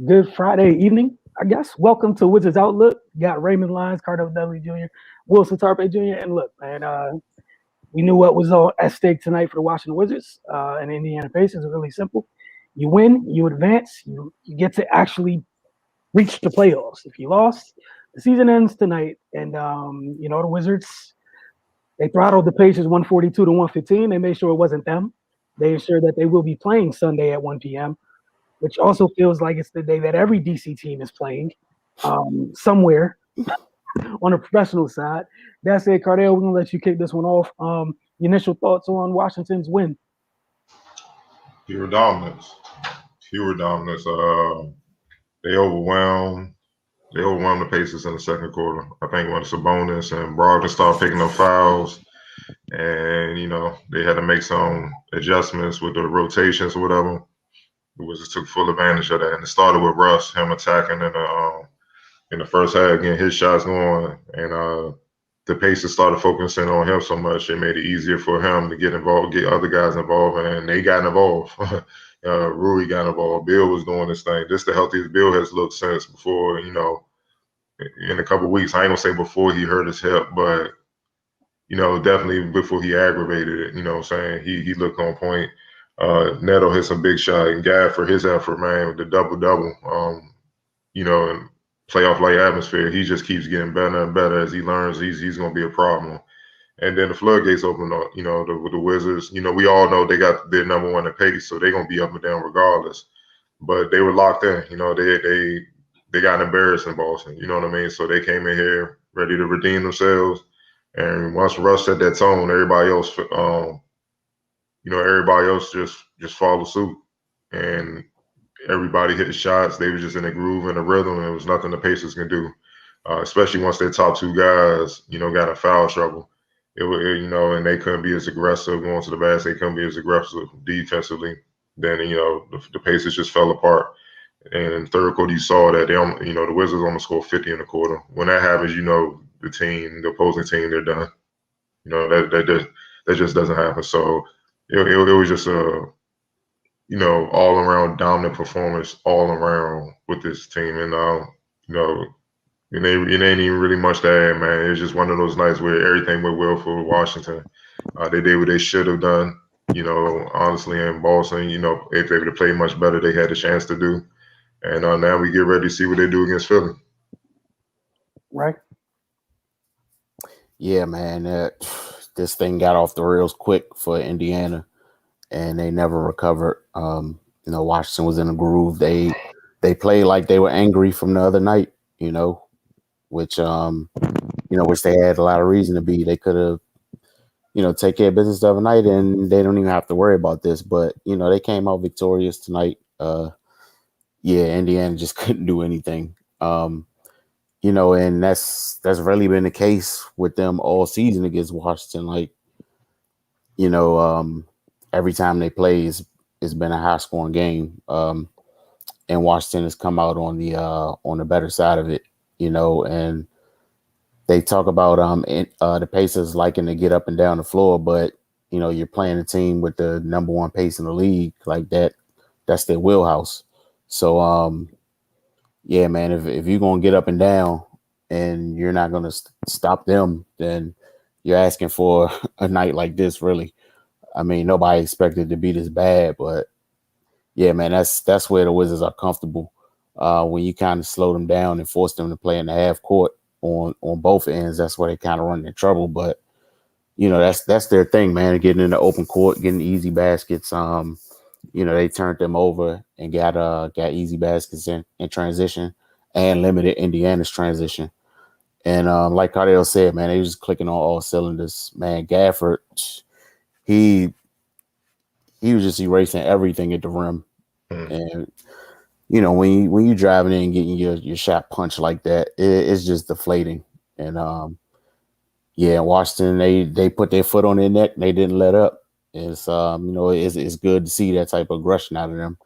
Good Friday evening, I guess. Welcome to Wizards Outlook. Got Raymond Lyons, Cardell W. Jr., Wilson Tarpe Jr., and look, man, we knew what was all at stake tonight for the Washington Wizards and Indiana Pacers. It's really simple. You win, you advance, you get to actually reach the playoffs. If you lost, the season ends tonight, and the Wizards, they throttled the Pacers 142 to 115. They made sure it wasn't them. They ensured that they will be playing Sunday at 1 p.m., which also feels like it's the day that every DC team is playing somewhere on the professional side. That's it, Cardell. We're going to let you kick this one off. Initial thoughts on Washington's win? Pure dominance. Pure dominance. They overwhelmed the Pacers in the second quarter. I think when Sabonis and Brogdon started picking up fouls, and they had to make some adjustments with the rotations or whatever. The Wizards took full advantage of that, and it started with Russ, him attacking in the first half, getting his shots going, and the Pacers started focusing on him so much. It made it easier for him to get involved, get other guys involved, and they got involved. Rui got involved. Bill was doing this thing. This is the healthiest Bill has looked since before, in a couple of weeks. I ain't gonna say before he hurt his hip, but definitely before he aggravated it. What I'm saying? He looked on point. Neto hit some big shot, and Gav for his effort, man, with the double-double. And playoff-like atmosphere, he just keeps getting better and better as he learns he's going to be a problem. And then the floodgates open up, with the Wizards. We all know they got their number one in pace, so they're going to be up and down regardless. But they were locked in. They got embarrassed in Boston, you know what I mean? So they came in here ready to redeem themselves. And once Russ set that tone, everybody else just followed suit. And everybody hit the shots. They were just in a groove and a rhythm, and there was nothing the Pacers can do, especially once their top two guys, got in foul trouble. And they couldn't be as aggressive going to the basket. They couldn't be as aggressive defensively. Then, the Pacers just fell apart. And in the third quarter, you saw that the Wizards almost scored 50 in the quarter. When that happens, the opposing team, they're done. That just doesn't happen. So it was just a all around dominant performance all around with this team. And it ain't even really much to add, man. It's just one of those nights where everything went well for Washington. They did what they should have done. Honestly, in Boston, if they would have played much better, they had a chance to do. And now we get ready to see what they do against Philly. Right. Yeah, man. This thing got off the rails quick for Indiana, and they never recovered. Washington was in a groove. They played like they were angry from the other night, which they had a lot of reason to be. They could have, take care of business the other night, and they don't even have to worry about this. But, they came out victorious tonight. Indiana just couldn't do anything. And that's really been the case with them all season against Washington. Like, every time they play, it's been a high scoring game. And Washington has come out on the better side of it, and they talk about the Pacers liking to get up and down the floor, but you're playing a team with the number one pace in the league like that. That's their wheelhouse. So man, if you're gonna get up and down and you're not gonna stop them, then you're asking for a night like this, really. I mean, nobody expected it to be this bad, but yeah, man, that's where the Wizards are comfortable. When you kind of slow them down and force them to play in the half court on both ends, that's where they kind of run into trouble. But that's their thing, man. Getting in the open court, getting easy baskets. They turned them over and got easy baskets in transition and limited Indiana's transition. And like Cardell said, man, they was just clicking on all cylinders. Man, Gafford, he was just erasing everything at the rim. And when you driving in and getting your shot punched like that, it's just deflating. And Washington, they put their foot on their neck and they didn't let up. It's it's good to see that type of aggression out of them.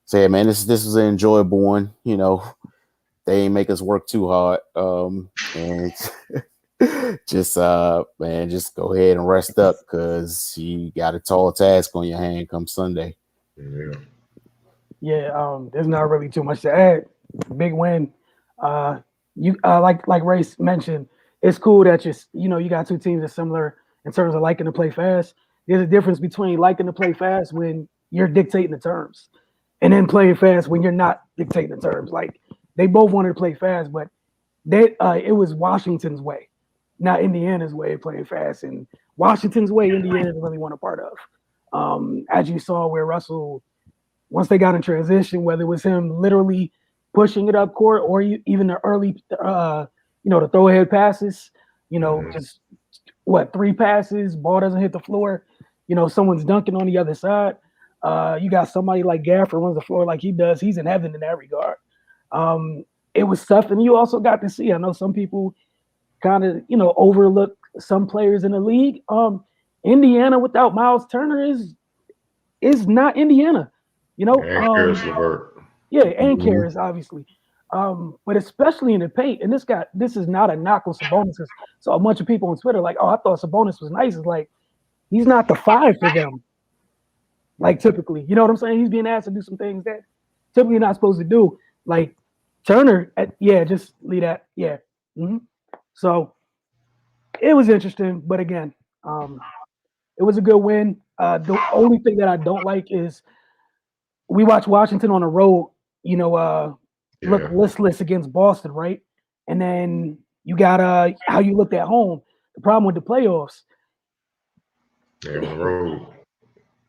So yeah, man, this was an enjoyable one. They ain't make us work too hard. And just go ahead and rest up because you got a tall task on your hand come Sunday. Yeah. Yeah, there's not really too much to add. Big win. You like Ray mentioned, it's cool that you got two teams that's similar in terms of liking to play fast. There's a difference between liking to play fast when you're dictating the terms, and then playing fast when you're not dictating the terms. Like they both wanted to play fast, but it was Washington's way, not Indiana's way of playing fast. And Washington's way, Indiana didn't really want a part of. As you saw, where Russell, once they got in transition, whether it was him literally pushing it up court or even the early, the throw ahead passes, just 3 passes, ball doesn't hit the floor, someone's dunking on the other side. You got somebody like Gafford runs the floor like he does. He's in heaven in that regard. It was tough, and you also got to see. I know some people kind of overlook some players in the league. Indiana without Miles Turner is not Indiana. And Karis LeVert. Yeah, and Karis, obviously. But especially in the paint, and this is not a knock on Sabonis. So a bunch of people on Twitter like, oh, I thought Sabonis was nice. It's like he's not the 5 for them. Like typically, you know what I'm saying? He's being asked to do some things that typically not supposed to do. Like Turner, just leave that. Yeah. Mm-hmm. So it was interesting, but again, it was a good win. The only thing that I don't like is we watch Washington on the road, look listless against Boston, right? And then you got how you looked at home. The problem with the playoffs, on the road,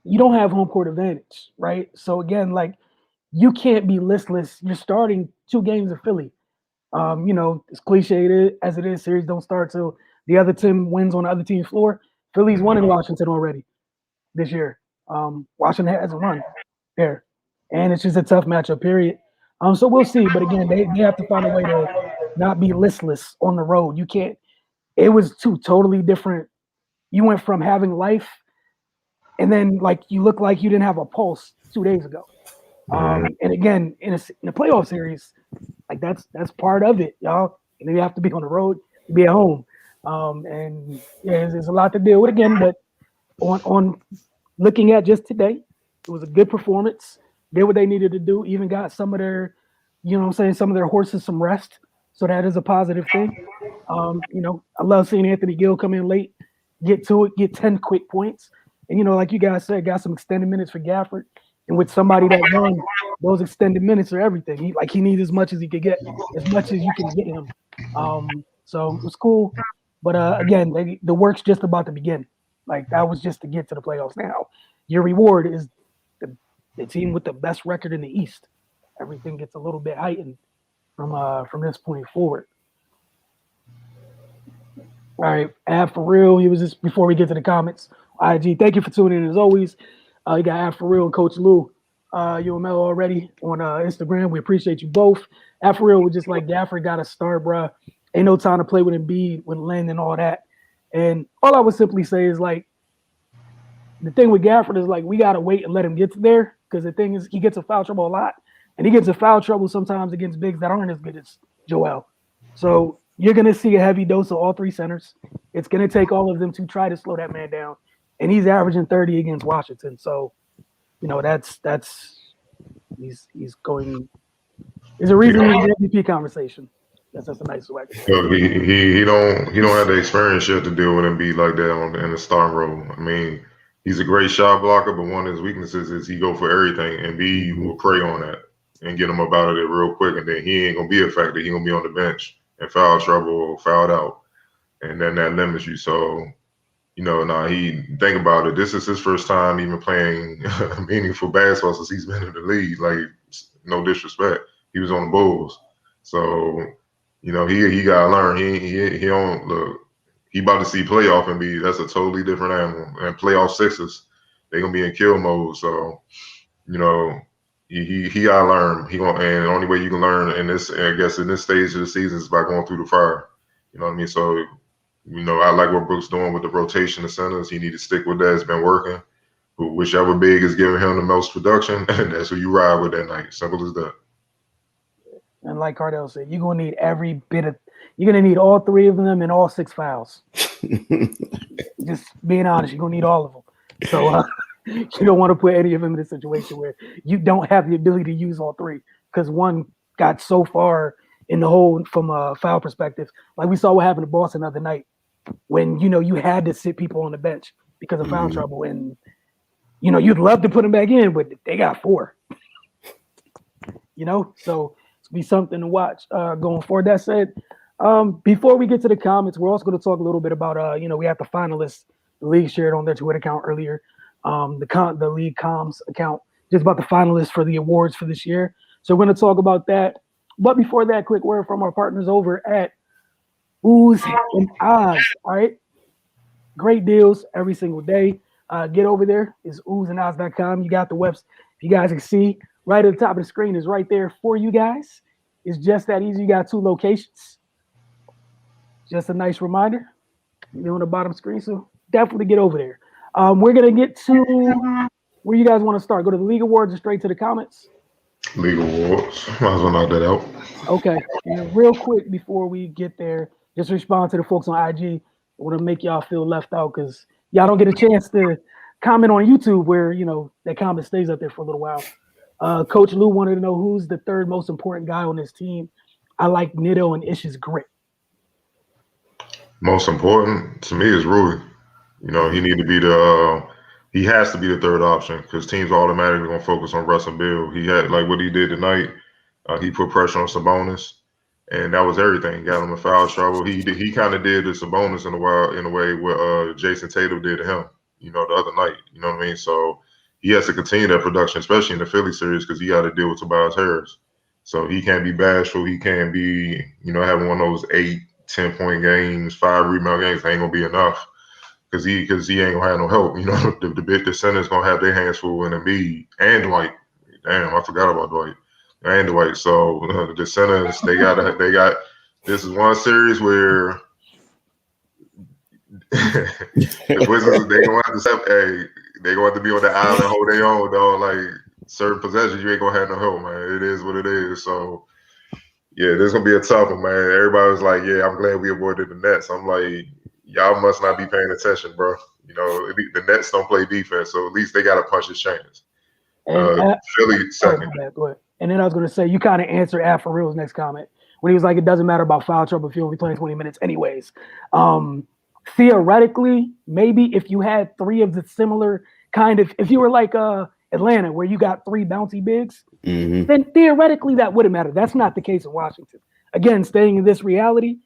you don't have home court advantage, right? So again, like you can't be listless. You're starting 2 games of Philly. As cliche as it is, series don't start till the other team wins on the other team's floor. Philly's won in Washington already this year. Washington hasn't won there. And it's just a tough matchup, period. So we'll see. But again, they have to find a way to not be listless on the road. You can't. It was 2 totally different. You went from having life, and then like you look like you didn't have a pulse 2 days ago. And again, in a playoff series, like that's part of it, y'all. And then you have to be on the road to be at home. And yeah, there's a lot to deal with again. But on looking at just today, it was a good performance. Did what they needed to do. Even got some of their, some of their horses some rest. So that is a positive thing. I love seeing Anthony Gill come in late, get to it, get 10 quick points. And, like you guys said, got some extended minutes for Gafford. And with somebody that won, those extended minutes are everything. He needs as much as he could get, as much as you can get him. So it was cool. But again, the work's just about to begin. Like that was just to get to the playoffs. Now, your reward is the team with the best record in the East. Everything gets a little bit heightened from this point forward. All right, Ab for real. He was just before we get to the comments. IG, thank you for tuning in as always. You got Ab for real and Coach Lou. You and Mel already on Instagram. We appreciate you both. Ab for real was just like Gafford got to start, bruh. Ain't no time to play with Embiid, with Lynn and all that. And all I would simply say is like the thing with Gafford is like we gotta wait and let him get there because the thing is he gets in foul trouble a lot, and he gets in foul trouble sometimes against bigs that aren't as good as Joel. So you're gonna see a heavy dose of all 3 centers. It's gonna take all of them to try to slow that man down, and he's averaging 30 against Washington. So he's going. There's a reason he's in the MVP conversation. That's a nice way. He don't have the experience yet to deal with Embiid like that in the starting role. I mean, he's a great shot blocker, but one of his weaknesses is he go for everything. Embiid will prey on that and get him up out of there real quick, and then he ain't gonna be a factor. He gonna be on the bench in foul trouble or fouled out, and then that limits you. So, he think about it. This is his first time even playing meaningful basketball since he's been in the league. Like, no disrespect, he was on the Bulls, so. He gotta learn. He don't look. He about to see playoff Embiid. That's a totally different animal. And playoff Sixers, they gonna be in kill mode. So, he gotta learn. And the only way you can learn in this stage of the season is by going through the fire. You know what I mean? So, I like what Brooks doing with the rotation of centers. He need to stick with that. It's been working. Whichever big is giving him the most production, that's who you ride with that night. Simple as that. And like Cardell said, you're gonna need you're gonna need all 3 of them and all 6 fouls. Just being honest, you're gonna need all of them. So You don't want to put any of them in a situation where you don't have the ability to use all three because one got so far in the hole from a foul perspective. Like we saw what happened to Boston the other night when, you had to sit people on the bench because of foul trouble. And, you'd love to put them back in, but they got 4. So it's be something to watch going forward. That said, before we get to the comments, we're also going to talk a little bit about, we have the finalists. The league shared on their Twitter account earlier, the league comms account, just about the finalists for the awards for this year. So we're going to talk about that. But before that, quick word from our partners over at Oohs and Ahs. All right, great deals every single day. Get over there. It's oozandahs.com. You got the website. If you guys can see, right at the top of the screen is right there for you guys. It's just that easy. You got 2 locations. Just a nice reminder. You're on the bottom screen, so definitely get over there. We're going to get to where you guys want to start. Go to the League Awards or straight to the comments? League Awards. Might as well knock that out. Okay. And real quick before we get there, just respond to the folks on IG. I want to make y'all feel left out because y'all don't get a chance to comment on YouTube where, that comment stays up there for a little while. Coach Lou wanted to know who's the 3rd most important guy on this team. I like Nito and Ish's grit. Most important to me is Rui. He has to be the 3rd option because teams are automatically going to focus on Russ and Bill. He had, like what he did tonight, he put pressure on Sabonis, and that was everything. Got him in foul trouble. He kind of did to Sabonis in a way what Jason Tatum did to him, the other night. You know what I mean? So he has to continue that production, especially in the Philly series, because he got to deal with Tobias Harris. So he can't be bashful. He can't be, having one of those 8-10-point games, 5 rebound games. Ain't gonna be enough because he ain't gonna have no help. The center's gonna have their hands full in Embiid and Dwight. Damn, I forgot about Dwight and Dwight. So the centers they got. This is one series where the Wizards they gonna have to they gonna have to be on the island, hold their own, dog. Like certain possessions, you ain't gonna have no help, man. It is what it is. So. Yeah, this is going to be a tough one, man. Everybody was like, yeah, I'm glad we avoided the Nets. I'm like, y'all must not be paying attention, bro. The Nets don't play defense, so at least they got to punch his chance. Philly second. Go ahead. And then I was going to say, you kind of answered Al for real's next comment when he was like, it doesn't matter about foul trouble if you only playing 20 minutes anyways. Theoretically, maybe if you had 3 of the similar kind of – if you were like Atlanta where you got 3 bouncy bigs, then theoretically that wouldn't matter. That's not the case in Washington. Again, staying in this reality,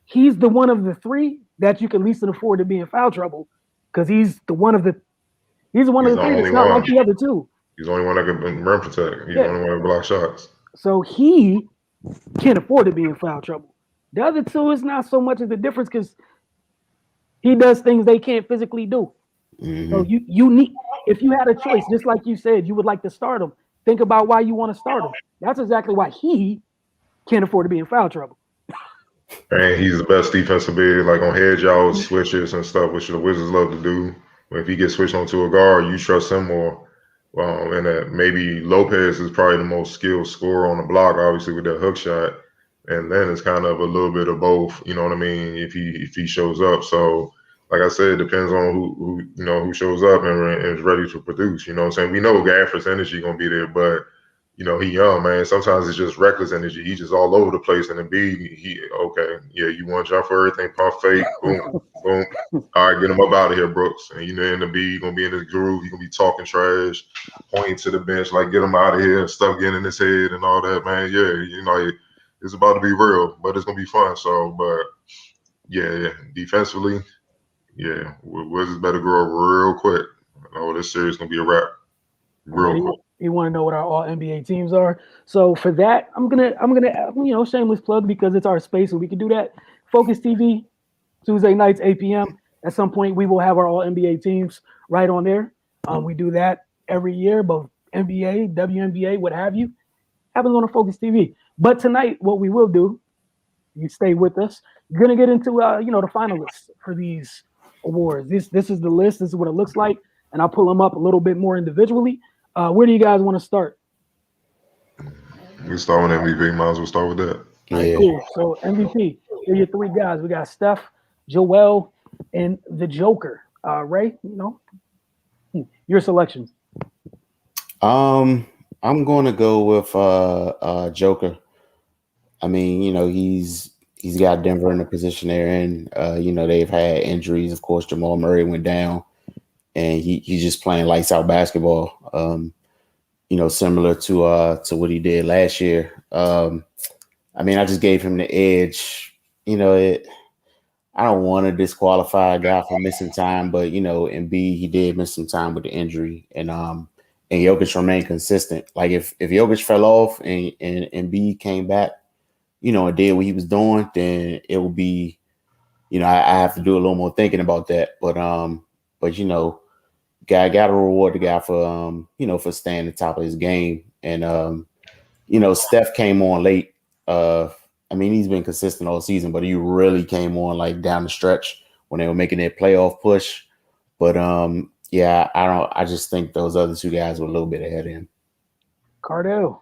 he's the one of the 3 that you can least afford to be in foul trouble because he's the one of the 3 that's not like the other 2. He's the only one that can rim protect. He's the only one that block shots. So he can't afford to be in foul trouble. The other 2 is not so much of the difference because he does things they can't physically do. So you need, if you had a choice, just like you said, you would like to start him. Think about why you want to start him. That's exactly why he can't afford to be in foul trouble. And he's the best defensive big, like on hedge out switches and stuff, which the Wizards love to do. If he gets switched onto a guard, you trust him more. And maybe Lopez is probably the most skilled scorer on the block, obviously with that hook shot. And then it's kind of a little bit of both. You know what I mean? If he shows up, so. Like I said, it depends on who shows up and is ready to produce. You know what I'm saying? We know Gafford's energy gonna be there, but he young, man. Sometimes it's just reckless energy. He's just all over the place. And Embiid, you want to jump for everything, pump fake, boom, boom. All right, get him up out of here, Brooks. And and Embiid gonna be in his groove. He's gonna be talking trash, pointing to the bench, like get him out of here, stuff getting in his head and all that, man. Yeah, it's about to be real, but it's gonna be fun. So, but yeah, defensively. Yeah, Wizards better grow real quick. This series gonna be a wrap. Real quick. You want to know what our all NBA teams are? So for that, I'm gonna shameless plug because it's our space and we can do that. Focus TV, Tuesday nights 8 p.m. At some point we will have our all NBA teams right on there. We do that every year, both NBA, WNBA, what have you. Happens on a Focus TV. But tonight, what we will do, you stay with us. You're gonna get into the finalists for these awards. This is the list. This is what it looks like, and I'll pull them up a little bit more individually. Where do you guys want to start? We start with MVP. Might as well start with that. All right, cool. So MVP, here are your 3 guys. We got Steph, Joel, and the Joker. Ray, Your selections. I'm going to go with Joker. I mean, he's got Denver in the position they're in. They've had injuries. Of course, Jamal Murray went down, and he's just playing lights out basketball. Similar to what he did last year. I mean, I just gave him the edge. I don't want to disqualify a guy for missing time, but Embiid, he did miss some time with the injury, and Jokic remained consistent. Like if Jokic fell off and Embiid came back, and did what he was doing, then it would be, I have to do a little more thinking about that. But guy got to reward the guy for for staying at the top of his game, and Steph came on late. I mean, he's been consistent all season, but he really came on like down the stretch when they were making their playoff push. But I just think those other two guys were a little bit ahead of him. Cardell.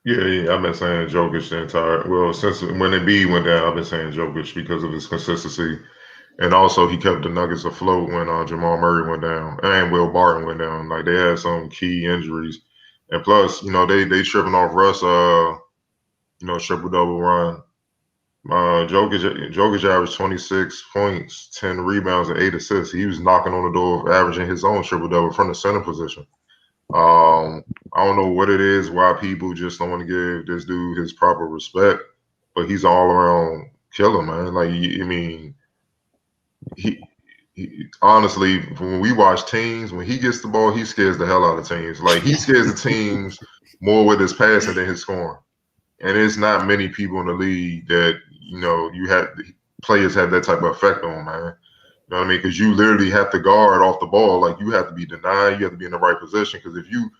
Yeah, I've been saying Jokic the entire. Well, since when Embiid went down, I've been saying Jokic because of his consistency, and also he kept the Nuggets afloat when Jamal Murray went down and Will Barton went down. Like they had some key injuries, and plus, they tripping off Russ. Triple double run. Jokic averaged 26 points, 10 rebounds, and 8 assists. He was knocking on the door of averaging his own triple double from the center position. I don't know what it is, why people just don't want to give this dude his proper respect, but he's an all around killer, man. Like, I mean, he honestly, when we watch teams, when he gets the ball, he scares the hell out of teams. Like, he scares the teams more with his passing than his scoring. And there's not many people in the league that, you have players have that type of effect on, man. You know what I mean? Because you literally have to guard off the ball. Like, you have to be denied. You have to be in the right position. Because if you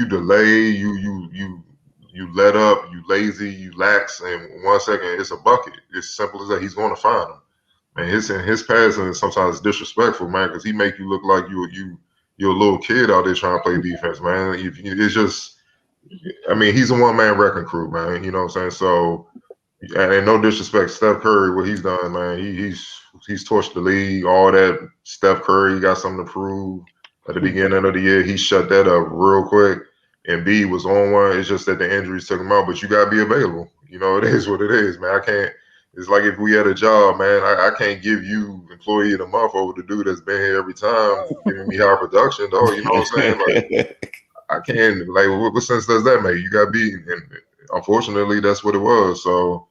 delay, you let up, you lazy, you lax, and 1 second, it's a bucket. It's simple as that. He's going to find them. And his passing is sometimes disrespectful, man, because he make you look like you're a little kid out there trying to play defense, man. It's just. I mean, he's a one-man wrecking crew, man. You know what I'm saying? So, and no disrespect, Steph Curry, what he's done, man. He's torched the league, all that. Steph Curry got something to prove. At the beginning of the year, he shut that up real quick. Embiid was on one. It's just that the injuries took him out, but you got to be available. It is what it is, man. I can't. It's like if we had a job, man, I can't give you employee of the month over the dude that's been here every time giving me high production, though. You know what I'm saying? Like, I can't, like, what sense does that make? You got to be, and unfortunately, that's what it was. So,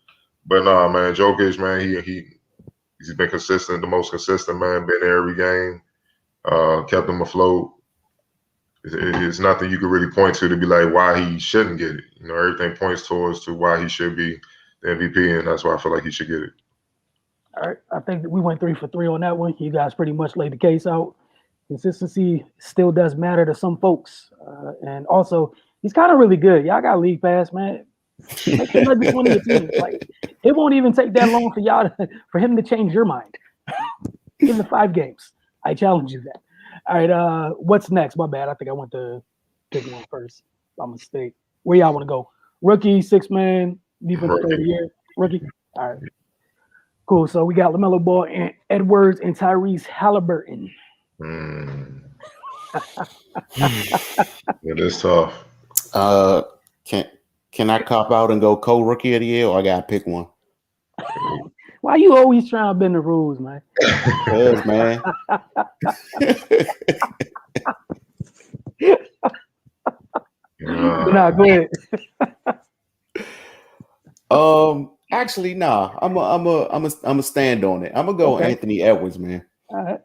but nah, man, Jokic, man, he's been consistent, the most consistent, man, been there every game, kept him afloat. It's nothing you can really point to be like why he shouldn't get it. Everything points towards to why he should be the MVP, and that's why I feel like he should get it. All right, I think that we went 3 for 3 on that one. You guys pretty much laid the case out. Consistency still does matter to some folks. And also, he's kind of really good. Y'all got league pass, man. Make him like one of your teams. Like, it won't even take that long for him to change your mind. Give him 5 games. I challenge you that. All right, what's next? My bad. I think I went to pick one first by mistake. Where y'all want to go? Rookie, 6-man, defensive player of the year. Rookie? All right. Cool. So we got LaMelo Ball, and Edwards, and Tyrese Halliburton. It is tough. Can I cop out and go co-rookie of the year, or I gotta pick one? Why you always trying to bend the rules, man? Because, man. Nah, go ahead. Actually, nah. I'm a stand on it. I'm gonna go Anthony Edwards, man. All right.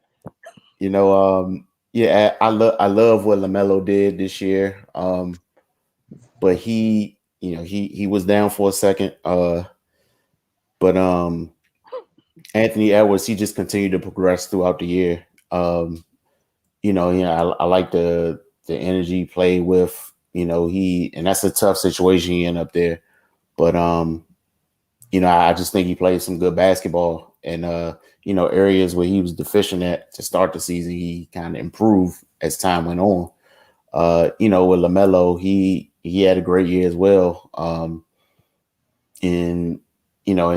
I love what LaMelo did this year. But he was down for a second. But Anthony Edwards, he just continued to progress throughout the year. I like the energy he played with. And that's a tough situation he in up there. But I just think he played some good basketball, and areas where he was deficient at to start the season, he kind of improved as time went on. With LaMelo, he had a great year as well. And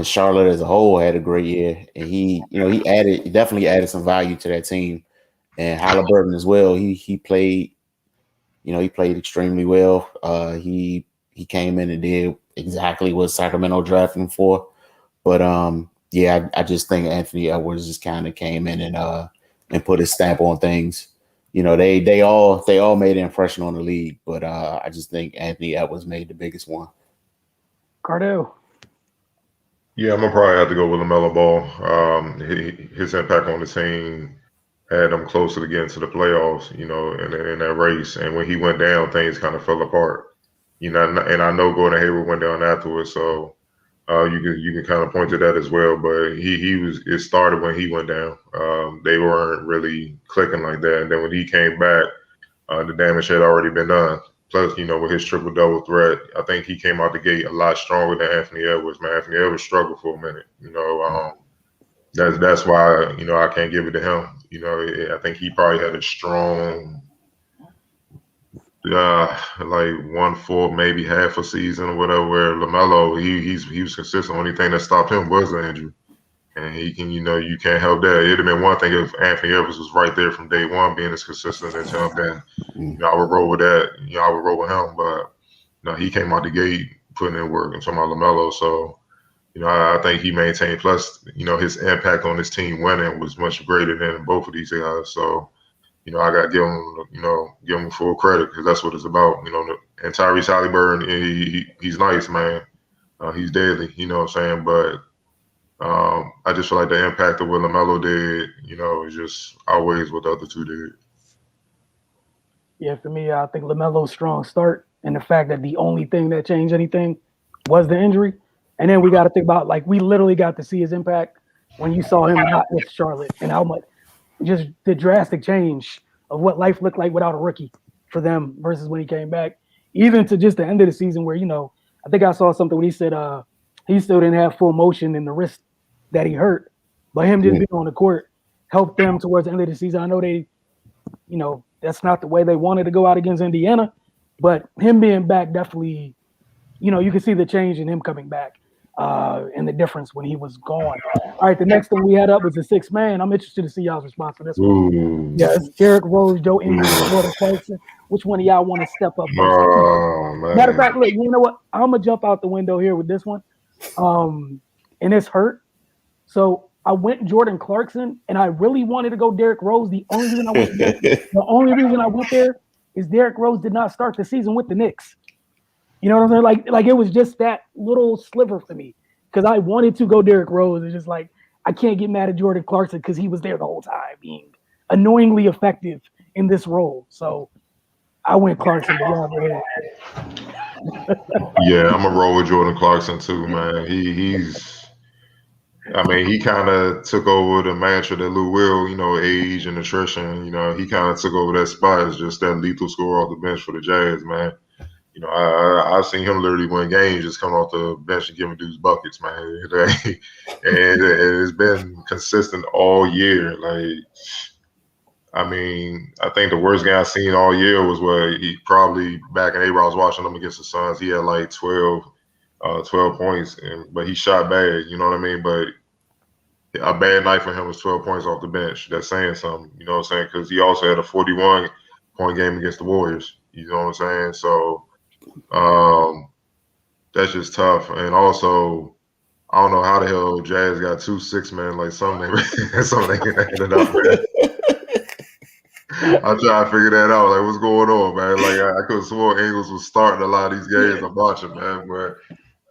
Charlotte as a whole had a great year, and he definitely added some value to that team. And Halliburton as well. He played, he played extremely well. He came in and did exactly what Sacramento drafted him for. But yeah, I just think Anthony Edwards just kind of came in and put his stamp on things. They all made an impression on the league, but I just think Anthony Edwards made the biggest one. Cardell. Yeah, I'm gonna probably have to go with LaMelo Ball. His impact on the team had them closer to getting to the playoffs, in that race. And when he went down, things kind of fell apart. And I know Gordon Hayward went down afterwards, so you can kind of point to that as well. But it started when he went down. They weren't really clicking like that. And then when he came back, the damage had already been done. Plus, with his triple-double threat, I think he came out the gate a lot stronger than Anthony Edwards. Man, Anthony Edwards struggled for a minute. That's why I can't give it to him. I think he probably had a strong, like 1/4, maybe half a season or whatever. Where LaMelo, he was consistent. Only thing that stopped him was the injury, and he can, you can't help that. It'd have been one thing if Anthony Edwards was right there from day one, being as consistent as him. Then I would roll with that. I would roll with him. But he came out the gate putting in work. I'm talking about LaMelo, so. I think he maintained. Plus, his impact on his team winning was much greater than both of these guys. So, I got to give him full credit because that's what it's about. And Tyrese Halliburton, he's nice, man. He's deadly. You know what I'm saying? But I just feel like the impact of what LaMelo did, is just outweighs what the other two did. Yeah, for me, I think LaMelo's strong start and the fact that the only thing that changed anything was the injury. And then we got to think about, we literally got to see his impact when you saw him not with Charlotte and how much just the drastic change of what life looked like without a rookie for them versus when he came back, even to just the end of the season where, I think I saw something when he said he still didn't have full motion in the wrist that he hurt, but him just being on the court helped them towards the end of the season. I know they, that's not the way they wanted to go out against Indiana, but him being back definitely, you can see the change in him coming back. And the difference when he was gone. All right, the next thing we had up was the 6th man. I'm interested to see y'all's response to this one. Yeah, it's Derrick Rose, Joe Ingles, and Jordan Clarkson. Which one of y'all want to step up first? Matter of fact, look, you know what? I'm gonna jump out the window here with this one. And it's hurt. So I went Jordan Clarkson, and I really wanted to go Derrick Rose. The only reason I went there is Derrick Rose did not start the season with the Knicks. You know what I'm saying? Like it was just that little sliver for me because I wanted to go Derrick Rose. It's just like I can't get mad at Jordan Clarkson because he was there the whole time, being annoyingly effective in this role. So I went Clarkson. Yeah, I'm gonna roll with Jordan Clarkson too, man. He kind of took over the mantra that Lou Will, age and attrition. He kind of took over that spot as just that lethal scorer off the bench for the Jazz, man. I've seen him literally win games just coming off the bench and giving dudes buckets, man. And it's been consistent all year. I think the worst game I've seen all year was where he probably back in April, I was watching him against the Suns. He had 12 points, but he shot bad, you know what I mean? But a bad night for him was 12 points off the bench. That's saying something, you know what I'm saying? Because he also had a 41-point game against the Warriors, you know what I'm saying? So, that's just tough. And also, I don't know how the hell Jazz got 2 6-men, something they ended up with. I'm trying to figure that out. What's going on, man? I could have sworn Ingles was starting a lot of these games I'm watching, man. But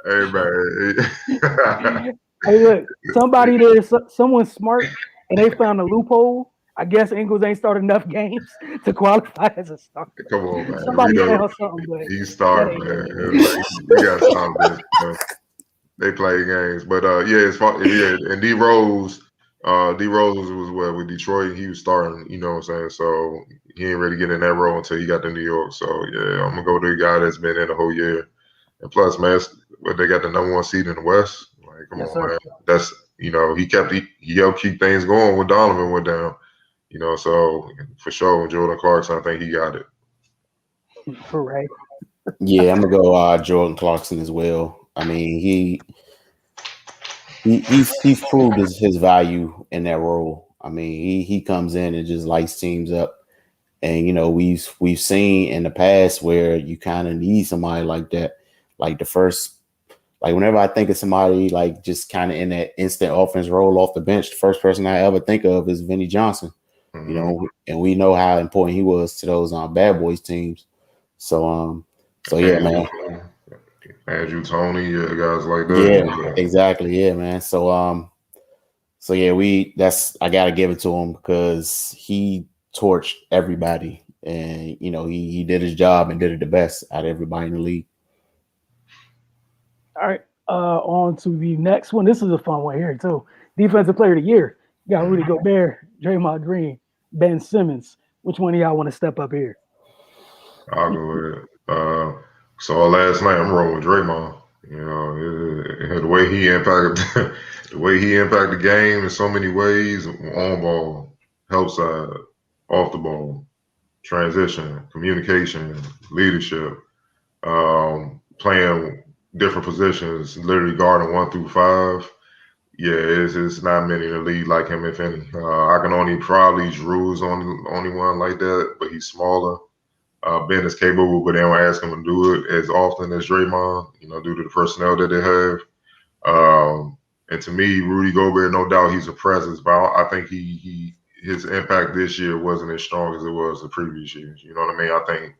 hey, man. Hey, look, somebody there, someone smart, and they found a loophole. I guess Ingles ain't started enough games to qualify as a starter. Come on, man. Somebody found something, but he's starting, man. We got to stop this. They play games, but and D Rose was with Detroit. He was starting, you know what I'm saying. So he ain't really getting in that role until he got to New York. So yeah, I'm gonna go to the guy that's been in the whole year. And plus, man, they got the #1 seed in the West. Come on, man. That's he helped keep things going when Donovan went down. So for sure, Jordan Clarkson, I think he got it. Right. Yeah, I'm gonna go Jordan Clarkson as well. He's proved his value in that role. I mean, he comes in and just lights teams up. And you know, we've seen in the past where you kind of need somebody like that. Like whenever I think of somebody like just kind of in that instant offense role off the bench, the first person I ever think of is Vinnie Johnson. Mm-hmm. You know, and we know how important he was to those Bad Boys teams. So yeah, man. Andrew, Tony, guys like that. Yeah, exactly. Yeah, man. So yeah, I gotta give it to him because he torched everybody, and you know he did his job and did it the best out of everybody in the league. All right, on to the next one. This is a fun one here too. Defensive Player of the Year. You got Rudy Gobert, Draymond Green, Ben Simmons. Which one of y'all want to step up here? I'll go ahead. So last night I'm rolling with Draymond. You know, the way he impacted the game in so many ways, on ball, help side, off the ball, transition, communication, leadership, playing different positions, literally guarding 1 through 5. Yeah, it's not many in the league like him, if any. I can only probably Drew's only one like that, but he's smaller. Ben is capable, but they don't ask him to do it as often as Draymond, you know, due to the personnel that they have. And to me, Rudy Gobert, no doubt he's a presence, but I think his impact this year wasn't as strong as it was the previous years. You know what I mean? I think,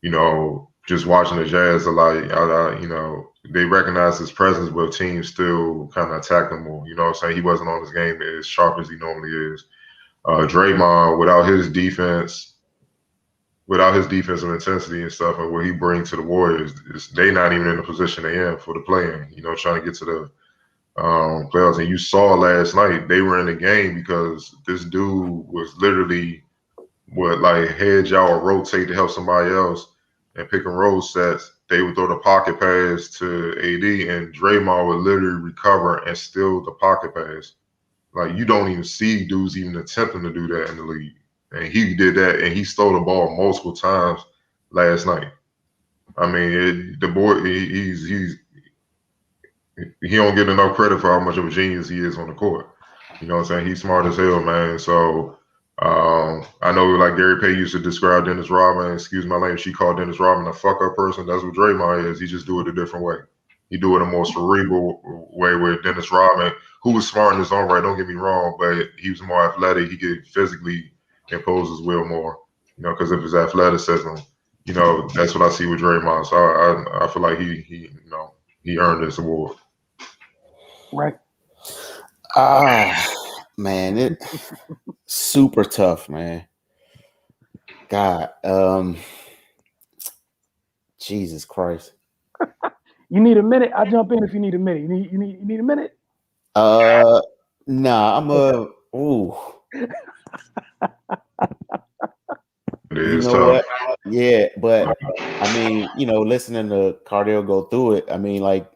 you know, just watching the Jazz a lot, you know, they recognize his presence, but teams still kind of attack him more. You know what I'm saying? He wasn't on his game as sharp as he normally is. Draymond, without his defensive intensity and stuff and what he brings to the Warriors, they not even in the position they in for the play-in, you know, trying to get to the playoffs. And you saw last night, they were in the game because this dude was literally like hedge out or rotate to help somebody else and pick and roll sets. They would throw the pocket pass to AD and Draymond would literally recover and steal the pocket pass. Like, you don't even see dudes even attempting to do that in the league. And he did that, and he stole the ball multiple times last night. I mean, the boy, he don't get enough credit for how much of a genius he is on the court. You know what I'm saying? He's smart as hell, man. So I know, like Gary Pay used to describe Dennis Rodman. Excuse my language. She called Dennis Rodman a fuck up person. That's what Draymond is. He just do it a different way. He do it a more cerebral way. Where Dennis Rodman, who was smart in his own right, don't get me wrong, but he was more athletic. He could physically impose his will more, you know, because of his athleticism. You know, that's what I see with Draymond. So I feel like he you know, he earned this award. Right. Man, it super tough, man. God, Jesus Christ. You need a minute? I'll jump in if you need a minute. You need a minute? Nah, I'm ooh. It is you know tough. What? Yeah, but I mean, you know, listening to Cardell go through it, I mean, like,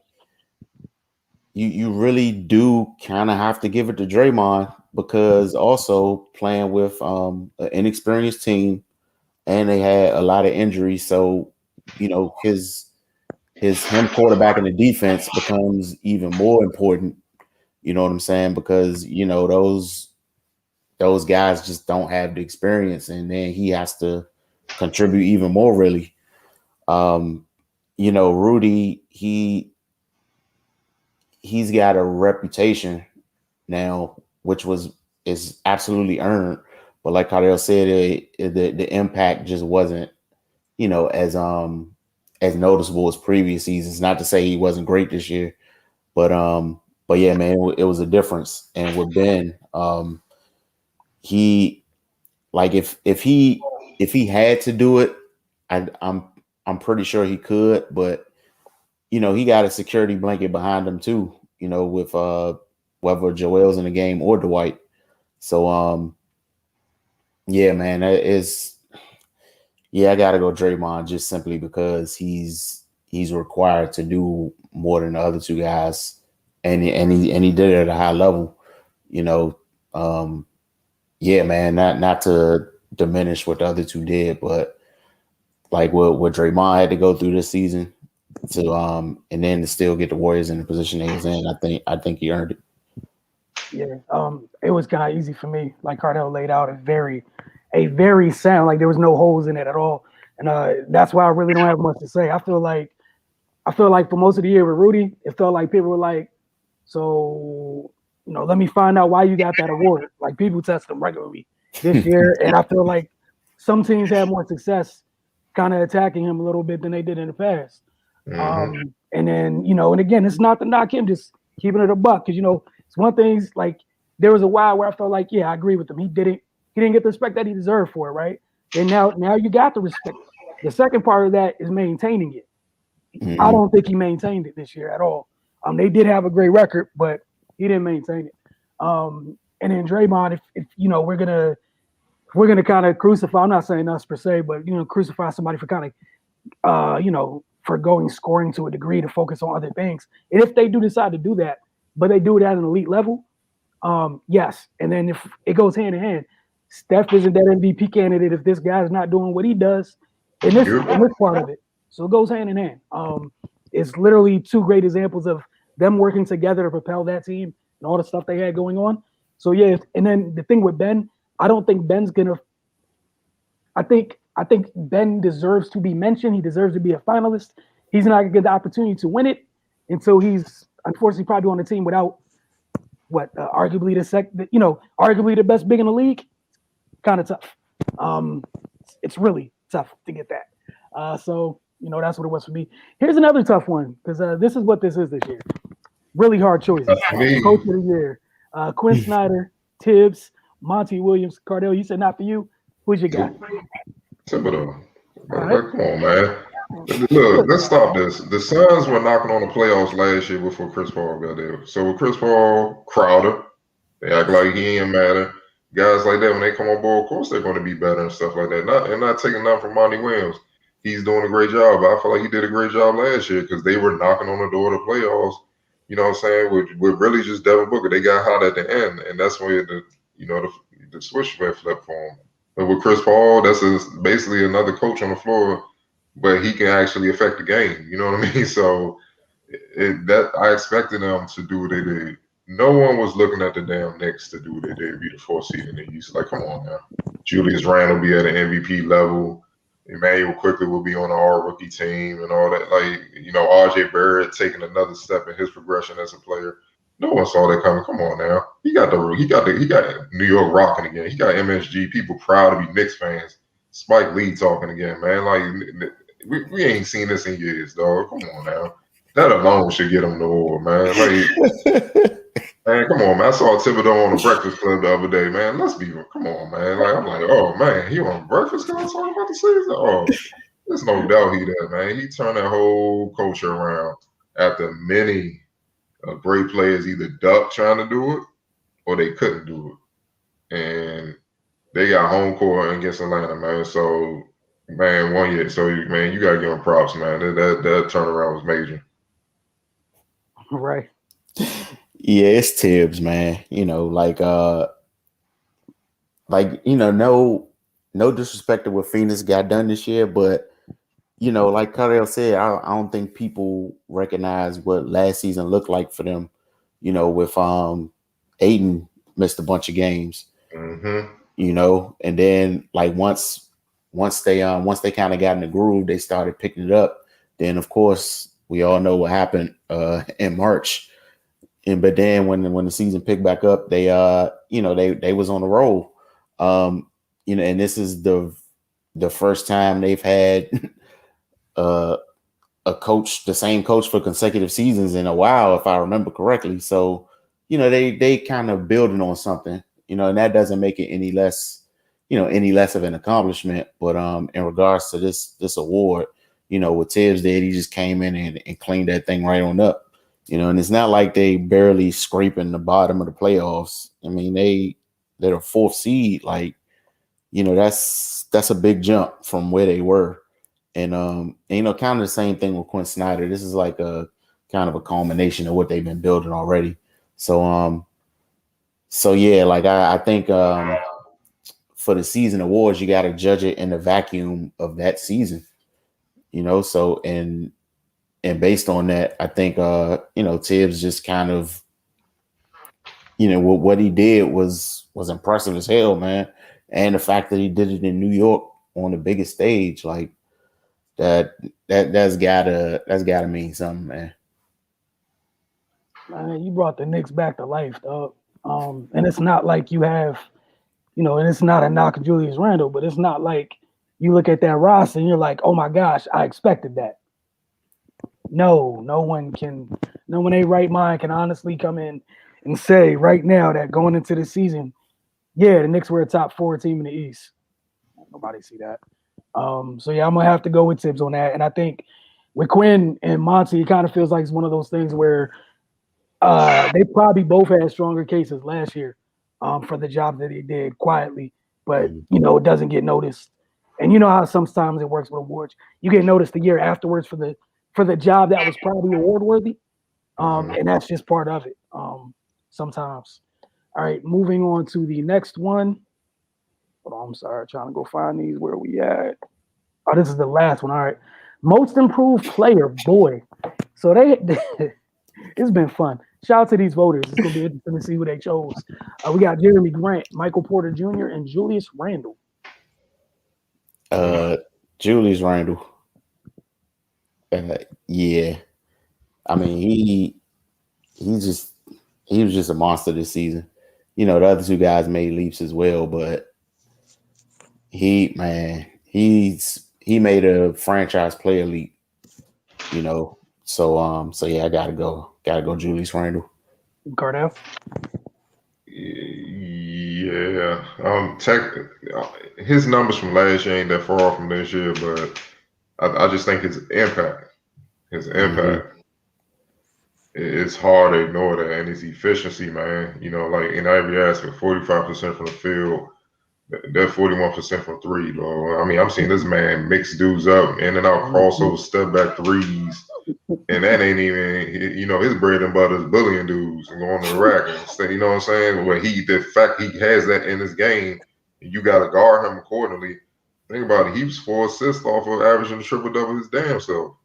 you really do kind of have to give it to Draymond because also playing with an inexperienced team and they had a lot of injuries. So, you know, him quarterback in the defense becomes even more important. You know what I'm saying? Because, you know, those guys just don't have the experience, and then he has to contribute even more, really. You know, Rudy, he's got a reputation now, which is absolutely earned. But like Cardell said, the impact just wasn't, you know, as noticeable as previous seasons. Not to say he wasn't great this year, but yeah, man, it was a difference. And with Ben, he, like, if he had to do it, I'm pretty sure he could, but you know, he got a security blanket behind him too, you know, with whether Joel's in the game or Dwight. So yeah, man, I gotta go Draymond just simply because he's required to do more than the other two guys, and he did it at a high level, you know. Yeah, man, not to diminish what the other two did, but like what Draymond had to go through this season to and then to still get the Warriors in the position they was in, I think he earned it. Yeah, it was kind of easy for me. Like Cardell laid out a very sound. Like there was no holes in it at all, and that's why I really don't have much to say. I feel like for most of the year with Rudy, it felt like people were like, so let me find out why you got that award. Like people test him regularly this year, and I feel like some teams had more success kind of attacking him a little bit than they did in the past. And then and again, it's not to knock him, just keeping it a buck because it's one thing. Like there was a while where I felt like, yeah, I agree with him. He didn't get the respect that he deserved for it, right? And now you got the respect. The second part of that is maintaining it. I don't think he maintained it this year at all. They did have a great record, but he didn't maintain it. And then Draymond, if we're gonna kind of crucify. I'm not saying us per se, but crucify somebody for kind of for going scoring to a degree to focus on other things. And if they do decide to do that, but they do it at an elite level, yes. And then if it goes hand in hand, Steph isn't that MVP candidate if this guy's not doing what he does in this part of it. So it goes hand in hand. It's literally two great examples of them working together to propel that team and all the stuff they had going on. So yeah, and then the thing with Ben, I don't think Ben's gonna. I think Ben deserves to be mentioned. He deserves to be a finalist. He's not gonna get the opportunity to win it until he's unfortunately probably on the team without arguably arguably the best big in the league. Kind of tough. It's really tough to get that. So that's what it was for me. Here's another tough one because this is what this is this year. Really hard choices. Coach of the year: Quinn Snyder, Tibbs, Monty Williams. Cardell, you said not for you. Who's your guy? Thibodeau. Right. Come on, man. Look, let's stop this. The Suns were knocking on the playoffs last year before Chris Paul got there. So with Chris Paul, Crowder, they act like he ain't matter. Guys like that, when they come on board, of course they're going to be better and stuff like that. Not taking nothing from Monty Williams. He's doing a great job. But I feel like he did a great job last year because they were knocking on the door of the playoffs. You know what I'm saying? With really just Devin Booker. They got hot at the end, and that's where the switch flipped for him. But with Chris Paul, that's basically another coach on the floor, but he can actually affect the game. You know what I mean? So I expected them to do what they did. No one was looking at the damn Knicks to do what they did, be the fourth seed in the East. Like, come on now. Julius Randle will be at an MVP level. Emmanuel quickly will be on the all-rookie team and all that. Like, RJ Barrett taking another step in his progression as a player. No one saw that coming. Come on now. He got New York rocking again. He got MSG. People proud to be Knicks fans. Spike Lee talking again, man. Like we ain't seen this in years, dog. Come on now. That alone should get him the award, man. Like, man, come on, man. I saw Thibodeau on the Breakfast Club the other day, man. Come on, man. Like, I'm like, oh man, he on Breakfast Club talking about the season? Oh, there's no doubt he did, man. He turned that whole culture around after many great players either ducked trying to do it or they couldn't do it. And they got home court against Atlanta, man. So, man, 1 year. So, man, you got to give them props, man. That turnaround was major. Right. Yeah, it's Tibbs, man. No disrespect to what Phoenix got done this year, but like Cardell said, I don't think people recognize what last season looked like for them. With Aiden missed a bunch of games. And then like once they kind of got in the groove, they started picking it up. Then of course we all know what happened in March. But then when the season picked back up, they was on the roll. And this is the first time they've had a coach, the same coach for consecutive seasons in a while, if I remember correctly. So, they kind of building on something, and that doesn't make it any less of an accomplishment. But in regards to this award, what Tibbs did, he just came in and cleaned that thing right on up. And it's not like they barely scraping the bottom of the playoffs. I mean, they're a fourth seed. Like, that's a big jump from where they were. And kind of the same thing with Quinn Snyder. This is like a kind of a culmination of what they've been building already. So yeah, like I think for the season awards, you got to judge it in the vacuum of that season. So and based on that, I think Tibbs just kind of you know, what he did was impressive as hell, man. And the fact that he did it in New York on the biggest stage, like that's gotta mean something, man. Man, you brought the Knicks back to life, dog. And it's not like you have, you know, and it's not a knock on Julius Randle, but it's not like you look at that roster and you're like, oh my gosh, I expected that. No one in right mind can honestly come in and say right now that going into the season, yeah, the Knicks were a top 4 team in the East. Nobody see that. So yeah, I'm gonna have to go with Tibbs on that. And I think with Quinn and Monty, it kind of feels like it's one of those things where they probably both had stronger cases last year for the job that they did quietly, but you know, it doesn't get noticed. And you know how sometimes it works with awards. You get noticed the year afterwards for the job that was probably award worthy. And that's just part of it. Sometimes. All right, moving on to the next one. Hold on, I'm sorry, trying to go find these. Where we at? Oh, this is the last one. All right. Most improved player, boy. So it's been fun. Shout out to these voters. It's gonna be interesting to see who they chose. We got Jeremy Grant, Michael Porter Jr., and Julius Randle. Julius Randle. Yeah. I mean, he was just a monster this season. You know, the other two guys made leaps as well, but he made a franchise player leap, you know. So yeah, I gotta go Julius Randle. Cardell. Yeah. His numbers from last year ain't that far off from this year, but I just think his impact. It's hard to ignore that, and his efficiency, man. You know, like in every aspect, 45% from the field, that 41% from three, though. I mean, I'm seeing this man mix dudes up, in and out crossover, step back threes, and that ain't even, you know, his bread and butter is bullying dudes and going to the rack and stuff. You know what I'm saying? Where the fact he has that in his game, you got to guard him accordingly. Think about it. He was 4 assists off of averaging a triple double his damn self.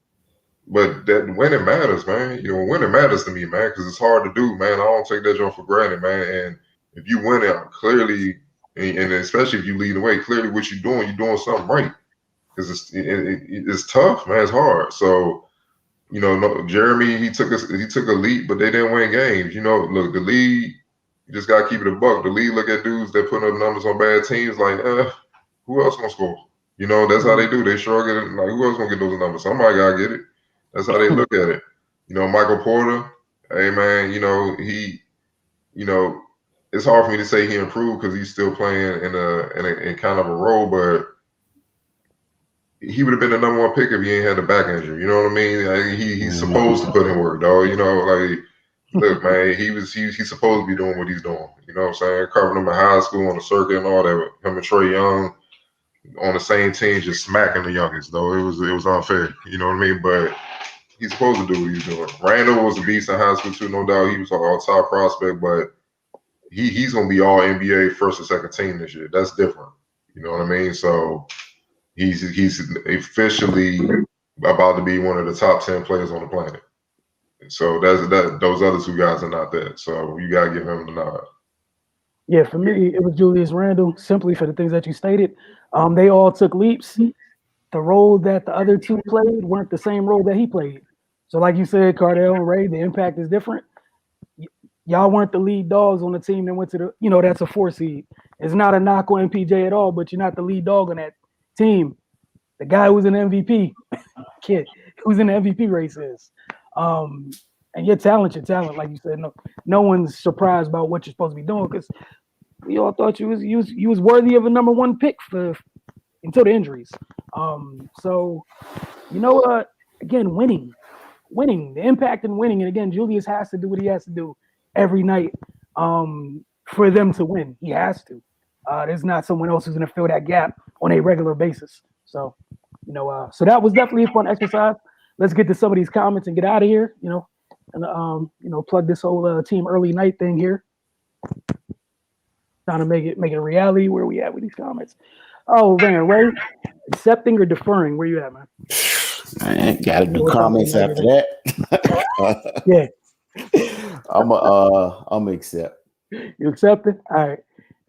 But that winning matters, man. You know, winning matters to me, man, because it's hard to do, man. I don't take that job for granted, man. And if you win it, clearly, and especially if you lead the way, clearly what you're doing something right. Because it's tough, man. It's hard. So, you know, Jeremy, he took a leap, but they didn't win games. You know, look, the league, you just gotta keep it a buck. The league look at dudes that put up numbers on bad teams, like, who else gonna score? You know, that's how they do. They sure get it. Like, who else gonna get those numbers? Somebody gotta get it. That's how they look at it. You know, Michael Porter, hey man, you know, it's hard for me to say he improved because he's still playing in kind of a role, but he would have been the number 1 pick if he ain't had a back injury. You know what I mean? Like, he's supposed to put in work, dog. You know, like, look, man, he's supposed to be doing what he's doing. You know what I'm saying? Covering him in high school on the circuit and all that. Him and Trae Young on the same team, just smacking the youngest, though. It was unfair. You know what I mean? But he's supposed to do what he's doing. Randall was a beast in high school too, no doubt. He was our top prospect, but he's gonna be all NBA first or second team this year. That's different. You know what I mean? So he's officially about to be one of the top 10 players on the planet. So those other two guys are not that. So you gotta give him the nod. Yeah, for me, it was Julius Randle, simply for the things that you stated. They all took leaps. The role that the other two played weren't the same role that he played. So like you said, Cardell and Ray, the impact is different. Y'all weren't the lead dogs on the team that went to the, you know, that's a 4 seed. It's not a knock on MPJ at all, but you're not the lead dog on that team. The guy who's an MVP, kid, who's in the MVP race is. And your talent, like you said, no one's surprised about what you're supposed to be doing because we all thought you was worthy of a number 1 pick until the injuries. So, you know, again, winning, the impact in winning. And again, Julius has to do what he has to do every night for them to win. He has to. There's not someone else who's going to fill that gap on a regular basis. So, you know, so that was definitely a fun exercise. Let's get to some of these comments and get out of here, you know, and, you know, plug this whole team early night thing here. Trying to make it a reality. Where we at with these comments? Oh, man, Ray, accepting or deferring? Where you at, man? I gotta do comments after that. Yeah. I'm accept. You accept it? All right.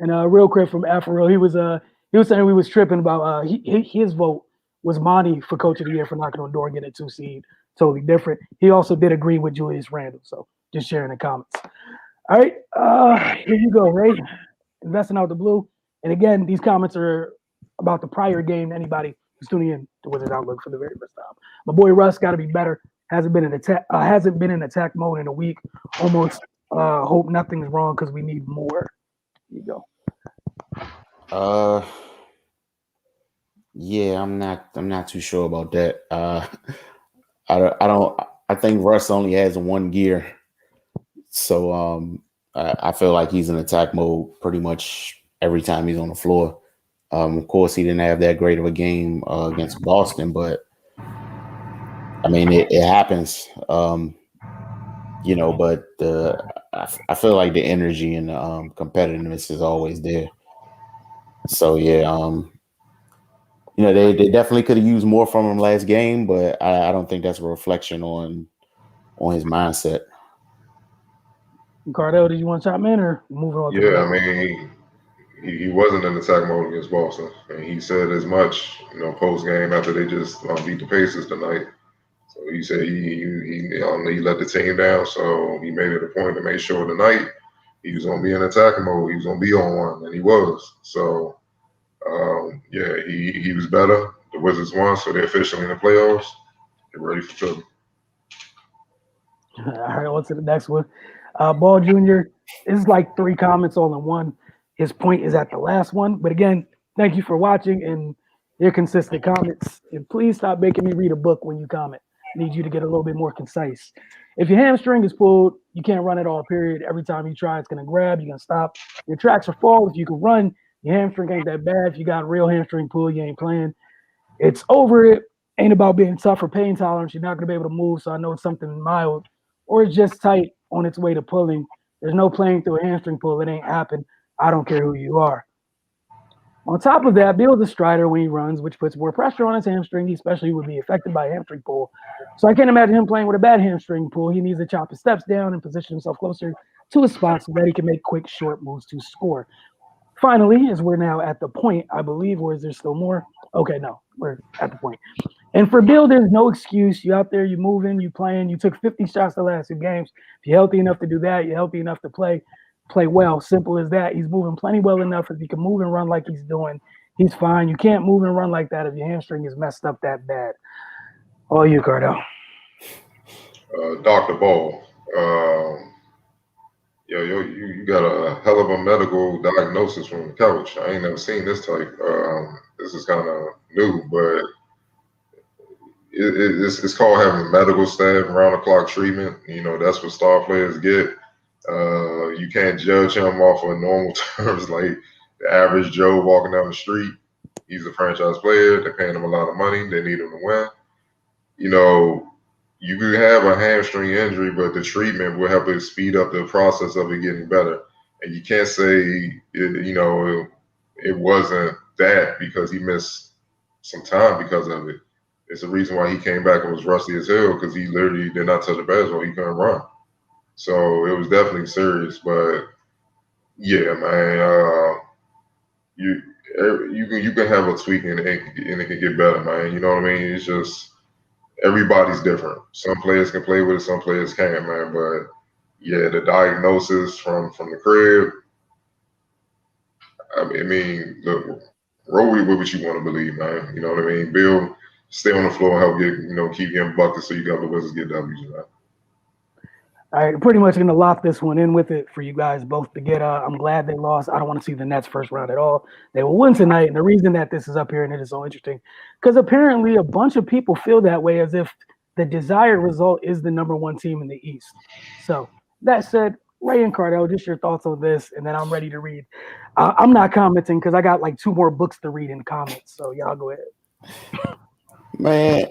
And real quick from Afro, he was saying we was tripping about his vote was Monty for Coach of the Year for knocking on the door and getting a 2 seed. Totally different. He also did agree with Julius Randle. So just sharing the comments. All right. Here you go, Ray. Investing out the blue. And again, these comments are about the prior game. Anybody who's tuning in to Wizards Outlook for the very first time. My boy Russ got to be better. Hasn't been in attack mode in a week. Almost hope nothing's wrong because we need more. Here you go. Yeah, I'm not too sure about that. I think Russ only has one gear. So I feel like he's in attack mode pretty much every time he's on the floor. Of course, he didn't have that great of a game against Boston, but I mean, it happens. But I feel like the energy and the competitiveness is always there. So yeah, they definitely could have used more from him last game, but I don't think that's a reflection on his mindset. Cardell, did you want to chime in or moving on? Yeah, I mean, he wasn't in attack mode against Boston, and he said as much, post game after they just beat the Pacers tonight. So he said he let the team down, so he made it a point to make sure tonight he was gonna be in attack mode. He was gonna be on one, and he was. So yeah, he was better. The Wizards won, so they're officially in the playoffs. They're ready for Philly. All right, on to the next one. Ball Jr., this is like 3 comments all in one. His point is at the last one. But again, thank you for watching and your consistent comments. And please stop making me read a book when you comment. I need you to get a little bit more concise. If your hamstring is pulled, you can't run at all, period. Every time you try, it's going to grab. You're going to stop. Your tracks are fall. If you can run, your hamstring ain't that bad. If you got a real hamstring pull, you ain't playing. It's over it. Ain't about being tough or pain tolerance. You're not going to be able to move, so I know it's something mild. Or it's just tight on its way to pulling. There's no playing through a hamstring pull. It ain't happened. I don't care who you are. On top of that, Beal's a strider when he runs, which puts more pressure on his hamstring. He especially would be affected by a hamstring pull. So I can't imagine him playing with a bad hamstring pull. He needs to chop his steps down and position himself closer to his spot so that he can make quick, short moves to score. Finally, as we're now at the point, I believe, or is there still more? Okay, no, we're at the point. And for Beal, there's no excuse. You out there, you moving, you playing. You took 50 shots the last 2 games. If you're healthy enough to do that, you're healthy enough to play well. Simple as that. He's moving plenty well enough. If he can move and run like he's doing, he's fine. You can't move and run like that if your hamstring is messed up that bad. All you, Cardell. Dr. Ball. You got a hell of a medical diagnosis from the couch. I ain't never seen this type. This is kind of new, but it's called having medical staff, round-the-clock treatment. That's what star players get. You can't judge him off of normal terms like the average Joe walking down the street. He's a franchise player. They're paying him a lot of money. They need him to win. You could have a hamstring injury, but the treatment will help it speed up the process of it getting better. And you can't say, it wasn't that because he missed some time because of it. It's the reason why he came back and was rusty as hell because he literally did not touch the basketball. He couldn't run. So it was definitely serious. But, yeah, man, you can have a tweak and it can get better, man. You know what I mean? It's just everybody's different. Some players can play with it, some players can't, man. But yeah, the diagnosis from the crib. I mean, look, roll with what you want to believe, man. You know what I mean? Bill, stay on the floor and help keep getting buckets so you got the Wizards get W's, man. All right, pretty much going to lock this one in with it for you guys both to get. I'm glad they lost. I don't want to see the Nets first round at all. They will win tonight, and the reason that this is up here and it is so interesting, because apparently a bunch of people feel that way as if the desired result is the number 1 team in the East. So that said, Ray and Cardell, just your thoughts on this, and then I'm ready to read. I'm not commenting because I got like 2 more books to read in the comments, so y'all go ahead. Man.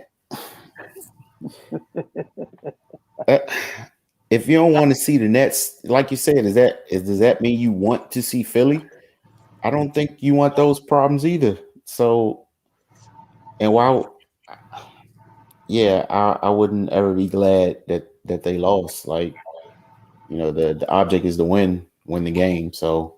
If you don't want to see the Nets, like you said, does that mean you want to see Philly? I don't think you want those problems either. So, and while, yeah, I wouldn't ever be glad that they lost. Like, the object is to win. win the game. So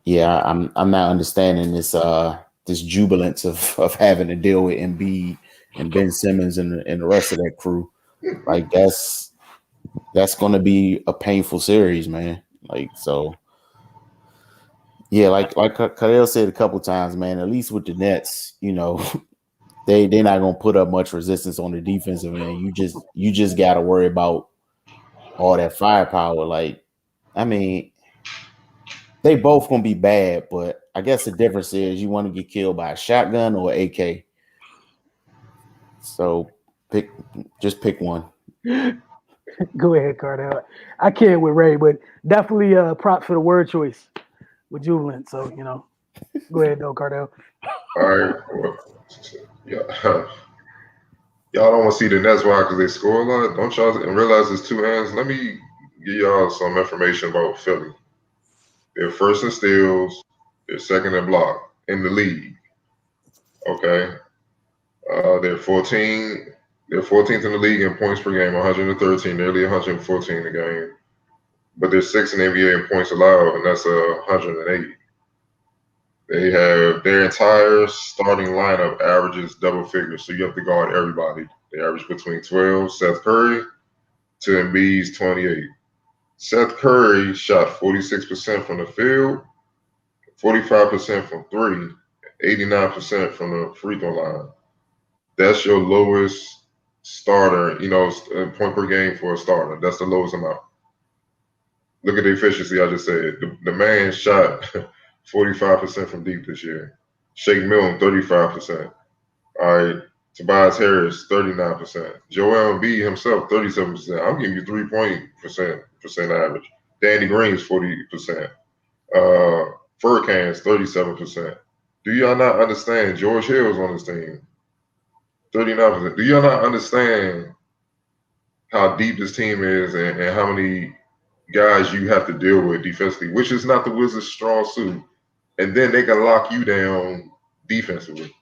yeah, I'm not understanding this jubilance of having to deal with Embiid and Ben Simmons and the rest of that crew. Like that's going to be a painful series, man. Like so. Yeah, like Khalil said a couple times, man. At least with the Nets, you know, they're not gonna put up much resistance on the defensive end. You just got to worry about all that firepower. Like, I mean, they both gonna be bad, but I guess the difference is you want to get killed by a shotgun or AK. So just pick one. Go ahead, Cardell. I can't with Ray, but definitely props for the word choice with jubilant. So go ahead, though, Cardell. All right. Well, yeah. Y'all don't want to see the Nets why because they score a lot. Don't y'all realize it's two hands? Let me give y'all some information about Philly. They're first in steals. They're second in block in the league. Okay. They're 14. They're 14th in the league in points per game, 113, nearly 114 a game. But they're sixth in NBA in points allowed, and that's 108. They have their entire starting lineup averages double figures, so you have to guard everybody. They average between 12. Seth Curry to Embiid's 28. Seth Curry shot 46% from the field, 45% from three, 89% from the free throw line. That's your lowest starter, point per game for a starter. That's the lowest amount. Look at the efficiency I just said. The man shot 45% from deep this year. Shake Milton, 35%. All right. Tobias Harris, 39%. Joel Embiid himself, 37%. I'm giving you 3-point percent average. Danny Green's 40%. Furkan's 37%. Do y'all not understand George Hill's on this team? 39%. Do y'all not understand how deep this team is and how many guys you have to deal with defensively, which is not the Wizards' strong suit? And then they can lock you down defensively.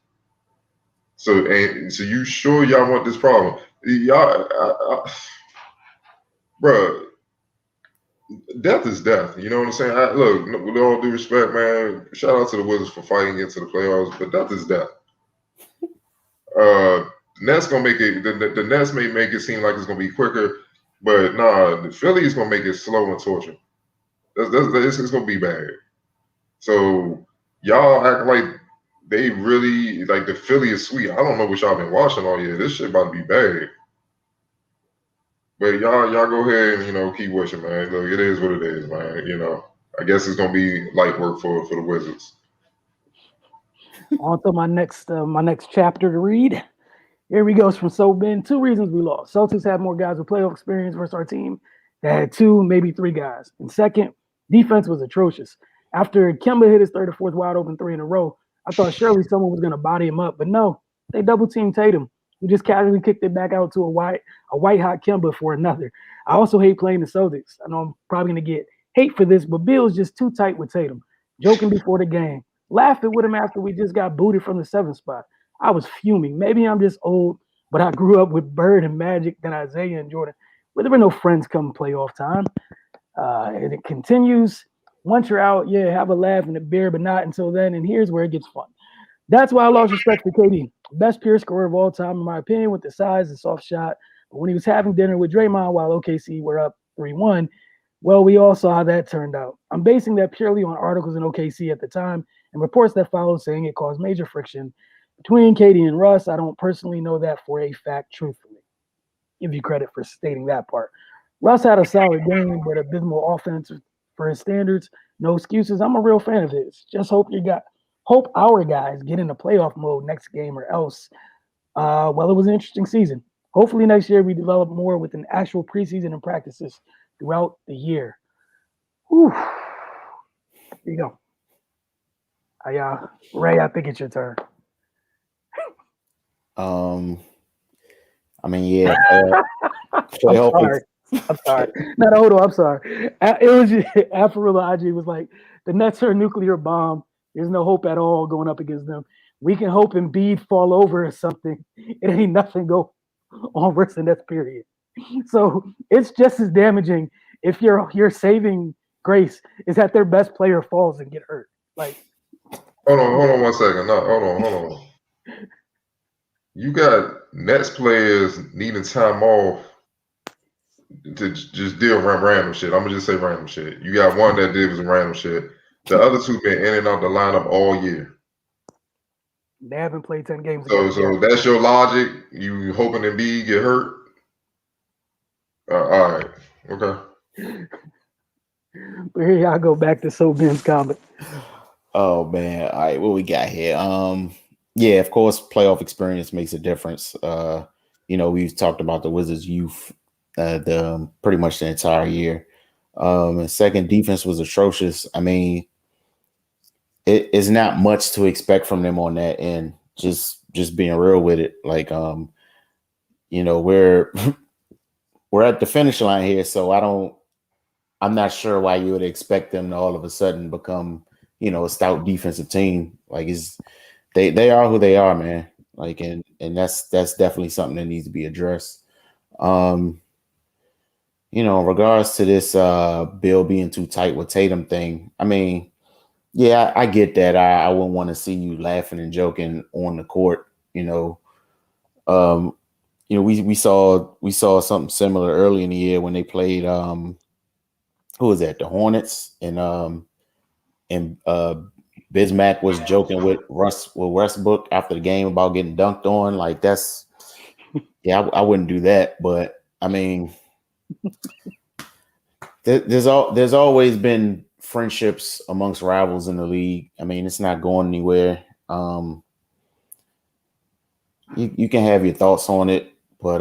So you sure y'all want this problem? Y'all, bro, death is death. You know what I'm saying? Look, with all due respect, man, shout out to the Wizards for fighting into the playoffs, but death is death. Nets gonna make it. The Nets may make it seem like it's gonna be quicker, but nah, the Philly is gonna make it slow and torture. It's gonna be bad. So y'all act like they really like the Philly is sweet. I don't know what y'all been watching all year. This shit about to be bad. But y'all go ahead and keep watching, man. Look, it is what it is, man. I guess it's gonna be light work for the Wizards. On to my next chapter to read. Here we go from So Ben. 2 reasons we lost. Celtics had more guys with playoff experience versus our team that had 2, maybe 3 guys. And second, defense was atrocious. After Kemba hit his third or fourth wide open 3 in a row, I thought surely someone was going to body him up. But no, they double-teamed Tatum. We just casually kicked it back out to a white-hot Kemba for another. I also hate playing the Celtics. I know I'm probably going to get hate for this, but Bill's just too tight with Tatum. Joking before the game. Laughing with him after we just got booted from the 7th spot. I was fuming. Maybe I'm just old, but I grew up with Bird and Magic, then Isaiah and Jordan. But there were no friends come playoff time. And it continues. Once you're out, yeah, have a laugh and a beer, but not until then. And here's where it gets fun. That's why I lost respect for KD. Best pure scorer of all time, in my opinion, with the size and soft shot. But when he was having dinner with Draymond while OKC were up 3-1, well, we all saw how that turned out. I'm basing that purely on articles in OKC at the time and reports that followed saying it caused major friction between KD and Russ. I don't personally know that for a fact, truthfully. Give you credit for stating that part. Russ had a solid game, but abysmal offense for his standards. No excuses. I'm a real fan of his. Just hope our guys get into playoff mode next game or else. Well, it was an interesting season. Hopefully next year we develop more with an actual preseason and practices throughout the year. Whew. Here you go. Ray, I think it's your turn. I mean, yeah. I'm sorry. No, hold on. I'm sorry. It was just, Afarilla IG was like, the Nets are a nuclear bomb. There's no hope at all going up against them. We can hope Embiid fall over or something. It ain't nothing go on worse than that, period. So it's just as damaging if you're saving grace is that their best player falls and get hurt. Like, hold on 1 second. No, hold on. You got Nets players needing time off to just deal with random shit. I'm gonna just say random shit. You got one that did was random shit. The other two been in and out the lineup all year. they haven't played 10 games. So that's your logic. You hoping Embiid get hurt? All right, okay. But here y'all go back to So Ben's comment. Oh man, all right, what we got here? Yeah, of course, playoff experience makes a difference. We've talked about the Wizards' youth the pretty much the entire year. And second, defense was atrocious. I mean, it is not much to expect from them on that end. Just being real with it, like we're we're at the finish line here, so I'm not sure why you would expect them to all of a sudden become, a stout defensive team. Like they are who they are, man. Like, and that's definitely something that needs to be addressed. In regards to this Bill being too tight with Tatum thing, I mean, yeah, I get that. I wouldn't want to see you laughing and joking on the court. We saw something similar early in the year when they played who was that? The Hornets, and Bismack was joking with Westbrook after the game about getting dunked on. Like, that's I wouldn't do that. But I mean, there's always been friendships amongst rivals in the league. I mean, it's not going anywhere. You can have your thoughts on it, but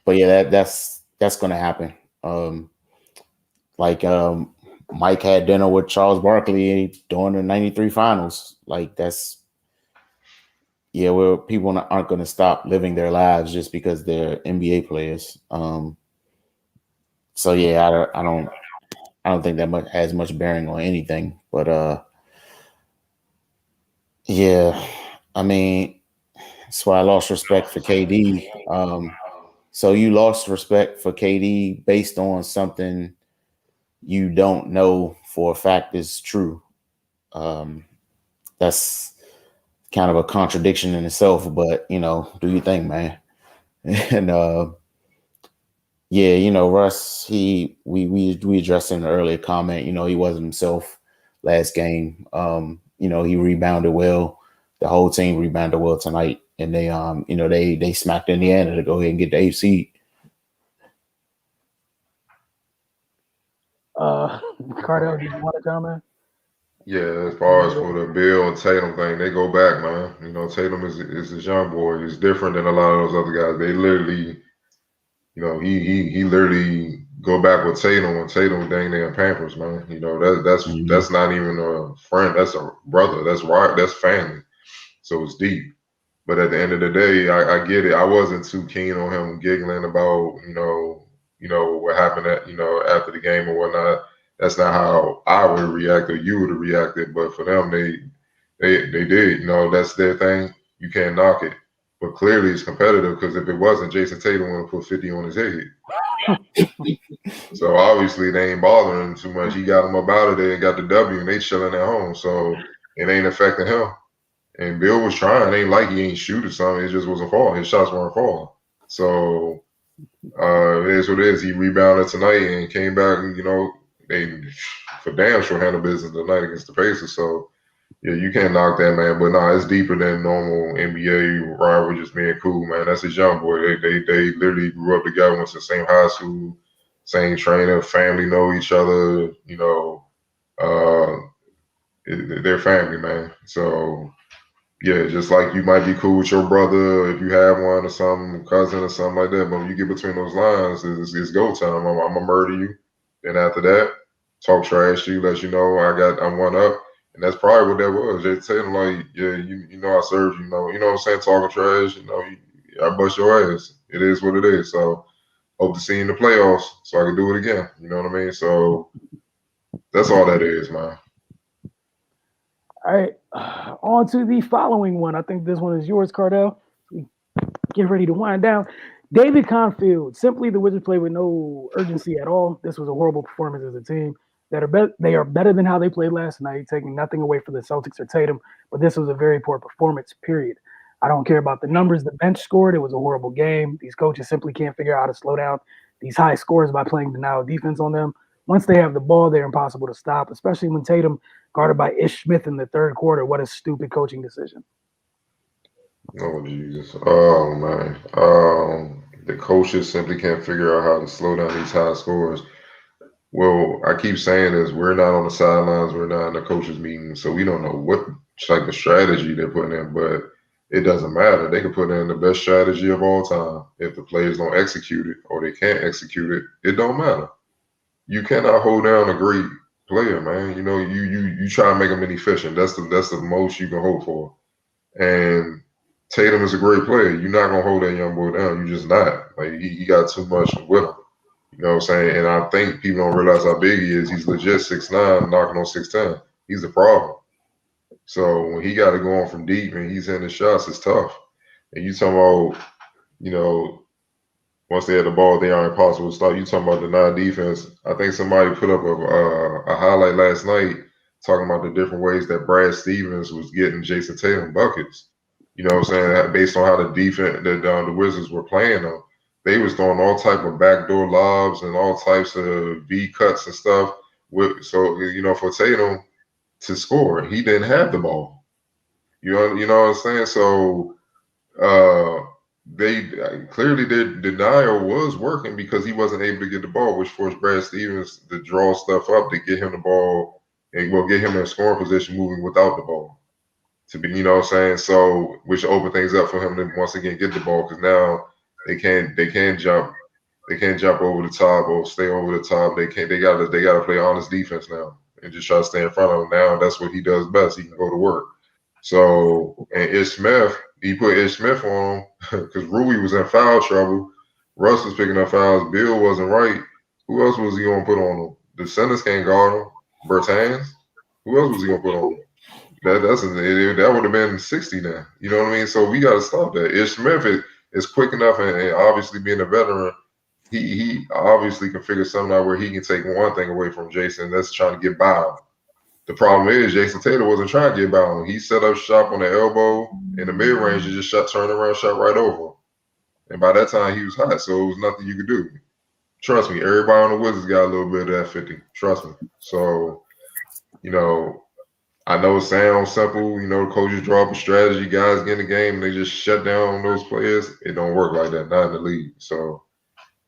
yeah, that's going to happen. Mike had dinner with Charles Barkley during the '93 finals. Like, where people aren't going to stop living their lives just because they're NBA players. So yeah, I don't think that has much bearing on anything. But yeah, I mean, that's why I lost respect for KD. So you lost respect for KD based on something you don't know for a fact is true. That's kind of a contradiction in itself, but do your thing, man. And Russ, we addressed in an earlier comment, he wasn't himself last game. He rebounded well. The whole team rebounded well tonight, and they smacked Indiana to go ahead and get the 8th seed. Cardell, did you want to comment? Yeah, as far as for the Bill and Tatum thing, they go back, man. Tatum is this young boy. He's different than a lot of those other guys. They literally, he literally go back with Tatum when Tatum was dang near Pampers, man. That's not even a friend. That's a brother. That's right. That's family. So it's deep. But at the end of the day, I get it. I wasn't too keen on him giggling about, what happened after the game or whatnot. That's not how I would react or you would have reacted. But for them, they did. That's their thing. You can't knock it. But clearly it's competitive, because if it wasn't, Jason Tatum would have put 50 on his head. So obviously they ain't bothering him too much. He got him up out of there and got the W, and they chilling at home. So it ain't affecting him. And Bill was trying. It ain't like he ain't shoot or something. It just wasn't falling. His shots weren't falling. So it is what it is. He rebounded tonight and came back, and they for damn sure handled business tonight against the Pacers. So yeah, you can't knock that, man. But nah, it's deeper than normal NBA rivalry just being cool, man. That's his young boy. They literally grew up together, went to the same high school, same trainer, family know each other. They're family, man. So yeah, just like you might be cool with your brother if you have one or some cousin or something like that. But when you get between those lines, it's go time. I'm gonna murder you. Then after that, talk trash to you, let you know I'm one up. And that's probably what that was. They tell him, like, yeah, I served you, you know what I'm saying, talking trash, I bust your ass. It is what it is. So hope to see you in the playoffs so I can do it again. You know what I mean? So that's all that is, man. All right, on to the following one. I think this one is yours, Cardell. Get ready to wind down. David Confield, simply the Wizards play with no urgency at all. This was a horrible performance as a team. They are better than how they played last night, taking nothing away from the Celtics or Tatum, but this was a very poor performance, period. I don't care about the numbers the bench scored. It was a horrible game. These coaches simply can't figure out how to slow down these high scores by playing denial defense on them. Once they have the ball, they're impossible to stop, especially when Tatum guarded by Ish Smith in the third quarter. What a stupid coaching decision. Oh, Jesus. Oh, man. The coaches simply can't figure out how to slow down these high scores. Well, I keep saying this. We're not on the sidelines. We're not in the coaches' meeting. So we don't know what type of strategy they're putting in. But it doesn't matter. They can put in the best strategy of all time. If the players don't execute it or they can't execute it, it don't matter. You cannot hold down a great player, man. You know, you try to make them inefficient. That's the most you can hope for. And Tatum is a great player. You're not gonna hold that young boy down. You're just not. Like he got too much with him. You know what I'm saying? And I think people don't realize how big he is. He's legit 6'9", knocking on 6'10". He's the problem. So when he got to go on from deep and he's hitting the shots, it's tough. And you talking about, you know, once they had the ball, they are impossible to stop. You talking about the non-defense. I think somebody put up a highlight last night talking about the different ways that Brad Stevens was getting Jason Tatum buckets. You know what I'm saying? Based on how the defense, the Wizards were playing them, they was throwing all type of backdoor lobs and all types of V cuts and stuff. So you know, for Tatum to score, he didn't have the ball. You know what I'm saying? So they clearly their denial was working because he wasn't able to get the ball, which forced Brad Stevens to draw stuff up to get him the ball and get him in a scoring position moving without the ball. To be, you know what I'm saying? So, which opened things up for him to once again get the ball because now they can't jump over the top or stay over the top. They gotta play honest defense now and just try to stay in front of him. Now that's what he does best. He can go to work. So, and Ish Smith, he put Ish Smith on him because Rui was in foul trouble. Russ was picking up fouls. Bill wasn't right. Who else was he gonna put on him? The centers can't guard him. Bertans. Who else was he gonna put on him? That would have been 60 now. You know what I mean? So we got to stop that. Ish Smith is quick enough, and obviously being a veteran, he obviously can figure something out where he can take one thing away from Jason. That's trying to get by him. The problem is Jason Taylor wasn't trying to get by him. He set up shop on the elbow in the mid range and just turned around, shot right over him. And by that time he was hot, so it was nothing you could do. Trust me, everybody on the Wizards got a little bit of that 50. Trust me. So, you know. I know it sounds simple, you know, coaches draw up a strategy, guys get in the game, and they just shut down those players. It don't work like that, not in the league. So,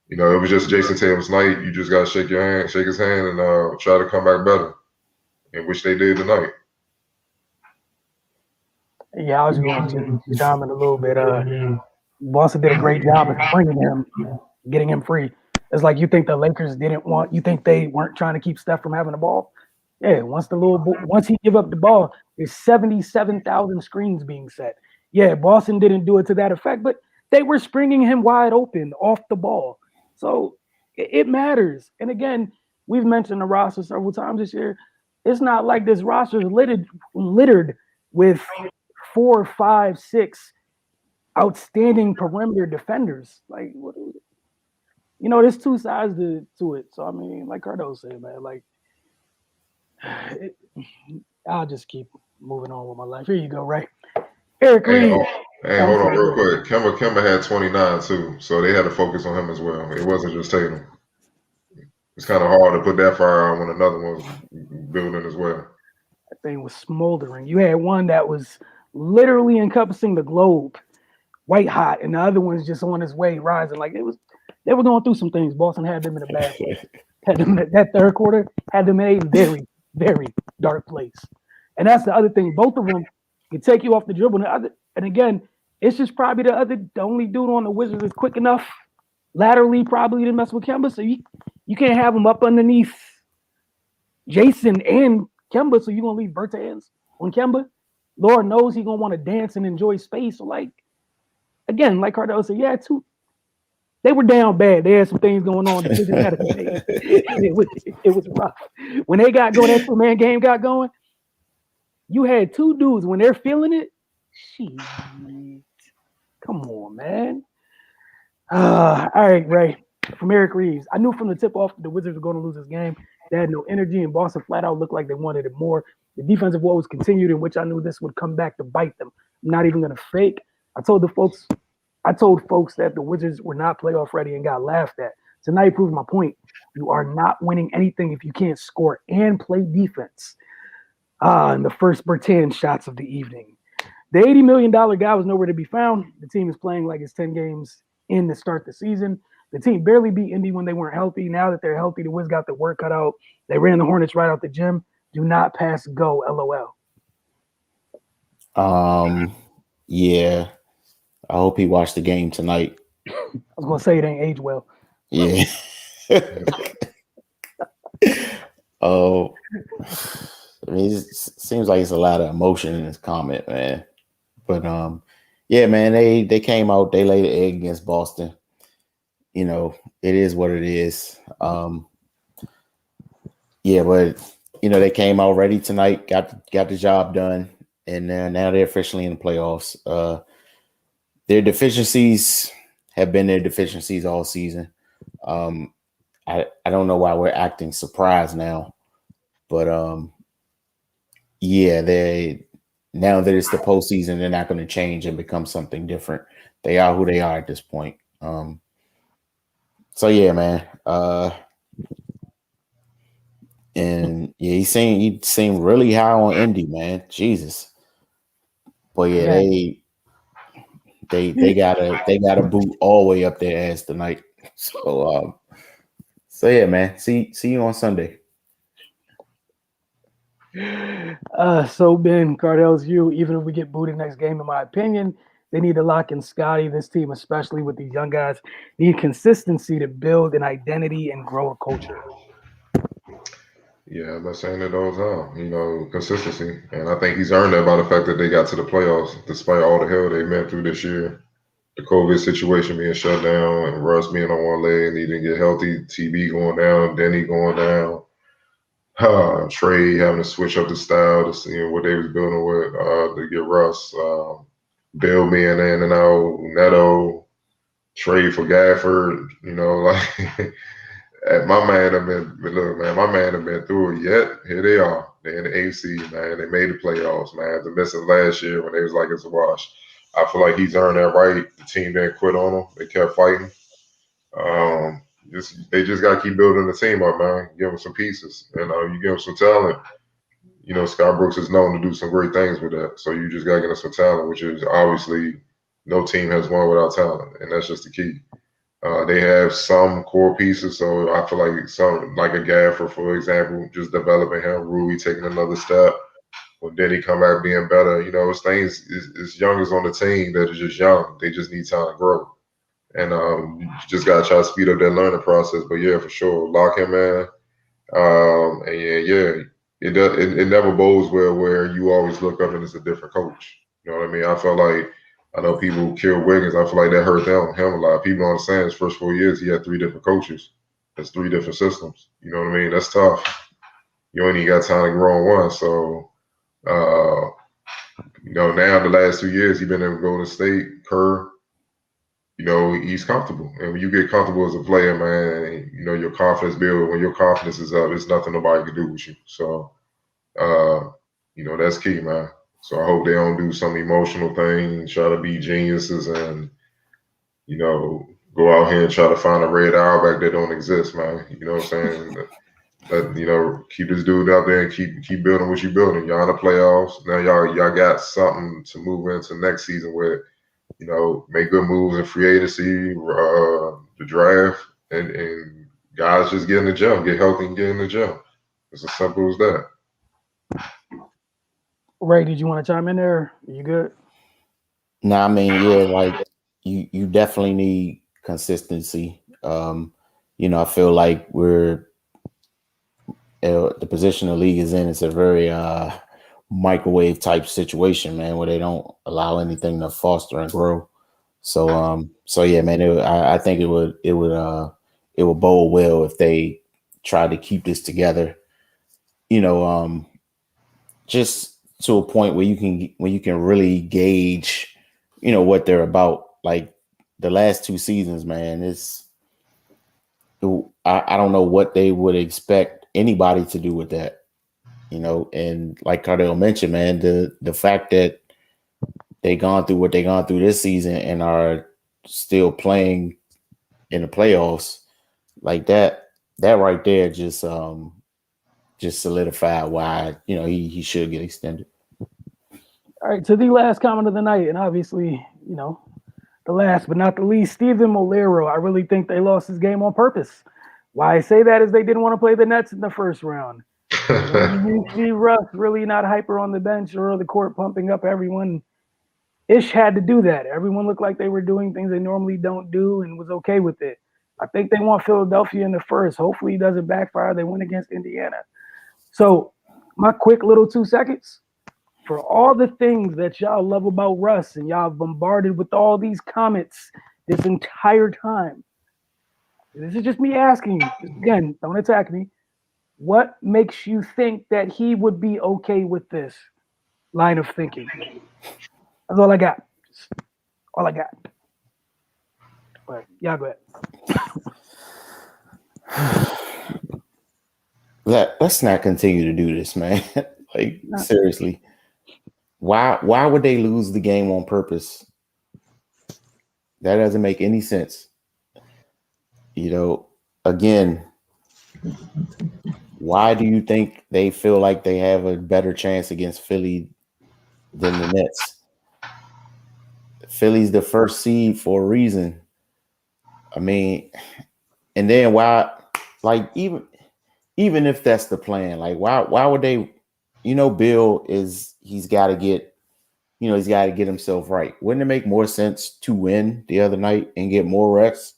you know, it was just Jason Tatum's night. You just got to shake his hand, and try to come back better, and which they did tonight. Yeah, I was going to chime in a little bit. Boston did a great job of freeing him, getting him free. It's like you think the Lakers you think they weren't trying to keep Steph from having the ball. Yeah, once he give up the ball, there's 77,000 screens being set. Yeah, Boston didn't do it to that effect, but they were springing him wide open off the ball. So it matters. And again, we've mentioned the roster several times this year. It's not like this roster is littered with 4, 5, 6 outstanding perimeter defenders. Like, you know, there's two sides to it. So I mean, like Cardo said, man, like. I'll just keep moving on with my life. Here you go, right? Eric Reed. Hey, hold on real quick. Kemba had 29 too, so they had to focus on him as well. It wasn't just Tatum. It's kind of hard to put that fire out when another one was building as well. That thing was smoldering. You had one that was literally encompassing the globe, white hot, and the other one's just on its way rising. Like they were going through some things. Boston had them in a bad place. Had them that third quarter, had them in a very, very dark place. And that's the other thing. Both of them can take you off the dribble. And again, it's just probably the only dude on the Wizards is quick enough laterally probably to mess with Kemba. So you can't have him up underneath Jason and Kemba. So you're going to leave Bertans on Kemba. Lord knows he's going to want to dance and enjoy space. So like, again, like Cardo said, yeah, they were down bad. They had some things going on. It was rough. When they got going, that two-man game got going, you had two dudes, when they're feeling it, shit. Come on, man. All right, Ray. From Eric Reeves. I knew from the tip off the Wizards were going to lose this game. They had no energy, and Boston flat out looked like they wanted it more. The defensive woes continued, in which I knew this would come back to bite them. I'm not even going to fake. I told folks that the Wizards were not playoff ready and got laughed at. Tonight proves my point. You are not winning anything if you can't score and play defense. And the first Bertan shots of the evening. The $80 million guy was nowhere to be found. The team is playing like it's 10 games in to start the season. The team barely beat Indy when they weren't healthy. Now that they're healthy, the Wiz got the work cut out. They ran the Hornets right out the gym. Do not pass go, LOL. Yeah. I hope he watched the game tonight. I was going to say it ain't age well. Yeah. Oh, I mean, it seems like it's a lot of emotion in this comment, man. But yeah, man, they came out, they laid an egg against Boston. You know, it is what it is. Yeah, but you know, they came out ready tonight, got the job done, and now they're officially in the playoffs. Their deficiencies have been their deficiencies all season. I don't know why we're acting surprised now, but yeah, now that it's the postseason, they're not going to change and become something different. They are who they are at this point. So yeah, man. And yeah, he seemed really high on Indy, man. Jesus. But yeah, they got a boot all the way up their ass tonight. So yeah, man. See you on Sunday. So Ben, Cardell's you. Even if we get booted next game, in my opinion, they need to lock in Scotty. This team, especially with these young guys, need consistency to build an identity and grow a culture. Yeah, I've been saying it all the time. You know, consistency, and I think he's earned that by the fact that they got to the playoffs, despite all the hell they went through this year. The COVID situation being shut down, and Russ being on one leg and he didn't get healthy. TB going down, Denny going down. Trey having to switch up the style to see what they was building with to get Russ. Bill being in and out, Neto, trade for Gafford. You know, like. My man have been look, man. My man have been through it yet. Here they are. They're in the AC, man. They made the playoffs, man. After missing last year when they was like it's a wash. I feel like he's earned that right. The team didn't quit on him. They kept fighting. They just got to keep building the team up, man. Give them some pieces, and you give them some talent. You know, Scott Brooks is known to do some great things with that. So you just got to get them some talent, which is obviously no team has won without talent, and that's just the key. They have some core pieces, so I feel like some like a Gaffer, for example, just developing him, Rui taking another step. When Denny come back being better, you know, it's things as young as on the team that are just young. They just need time to grow, and you just gotta try to speed up that learning process. But yeah, for sure, lock him in, and it never bodes well where you always look up and it's a different coach. You know what I mean? I know people kill Wiggins. I feel like that hurt him a lot. People don't understand his first 4 years, he had 3 different coaches. That's 3 different systems. You know what I mean? That's tough. You only got time to grow on one. So, you know, now the last 2 years, he's been in Golden State, Kerr, you know, he's comfortable. And when you get comfortable as a player, man, you know, your confidence builds. When your confidence is up, there's nothing nobody can do with you. So, you know, that's key, man. So I hope they don't do some emotional thing, try to be geniuses and, you know, go out here and try to find a red Auerbach that don't exist, man. You know what I'm saying? You know, keep this dude out there and keep building what you're building. Y'all in the playoffs. Now y'all got something to move into next season with, you know, make good moves in free agency, the draft, and guys just get in the gym, get healthy and get in the gym. It's as simple as that. Ray, did you want to chime in there? Are you good? No, I mean, yeah, like you definitely need consistency. You know, I feel like we're the position the league is in. It's a very microwave type situation, man, where they don't allow anything to foster and grow. So yeah, man, I think it would bode well if they try to keep this together. You know, just to a point where you can really gauge, you know, what they're about. Like the last 2 seasons, man, I don't know what they would expect anybody to do with that, and like Cardell mentioned, man, the fact that they gone through what they gone through this season and are still playing in the playoffs like that right there just solidified why, he should get extended. All right, to the last comment of the night, and obviously, the last but not the least, Steven Molero. I really think they lost this game on purpose. Why I say that is they didn't want to play the Nets in the first round. You see Russ really not hyper on the bench or the court pumping up everyone. Ish had to do that. Everyone looked like they were doing things they normally don't do and was okay with it. I think they want Philadelphia in the first. Hopefully it doesn't backfire. They win against Indiana. So my quick little 2 seconds. For all the things that y'all love about Russ and y'all bombarded with all these comments this entire time, this is just me asking, again, don't attack me. What makes you think that he would be okay with this line of thinking? That's all I got. All I got. But y'all go ahead. Let's not continue to do this, man. Seriously. Why would they lose the game on purpose? That doesn't make any sense. Again, why do you think they feel like they have a better chance against Philly than the Nets? Philly's the first seed for a reason. I mean, and then why, even if that's the plan, why would they, Bill he's got to get himself right. Wouldn't it make more sense to win the other night and get more reps?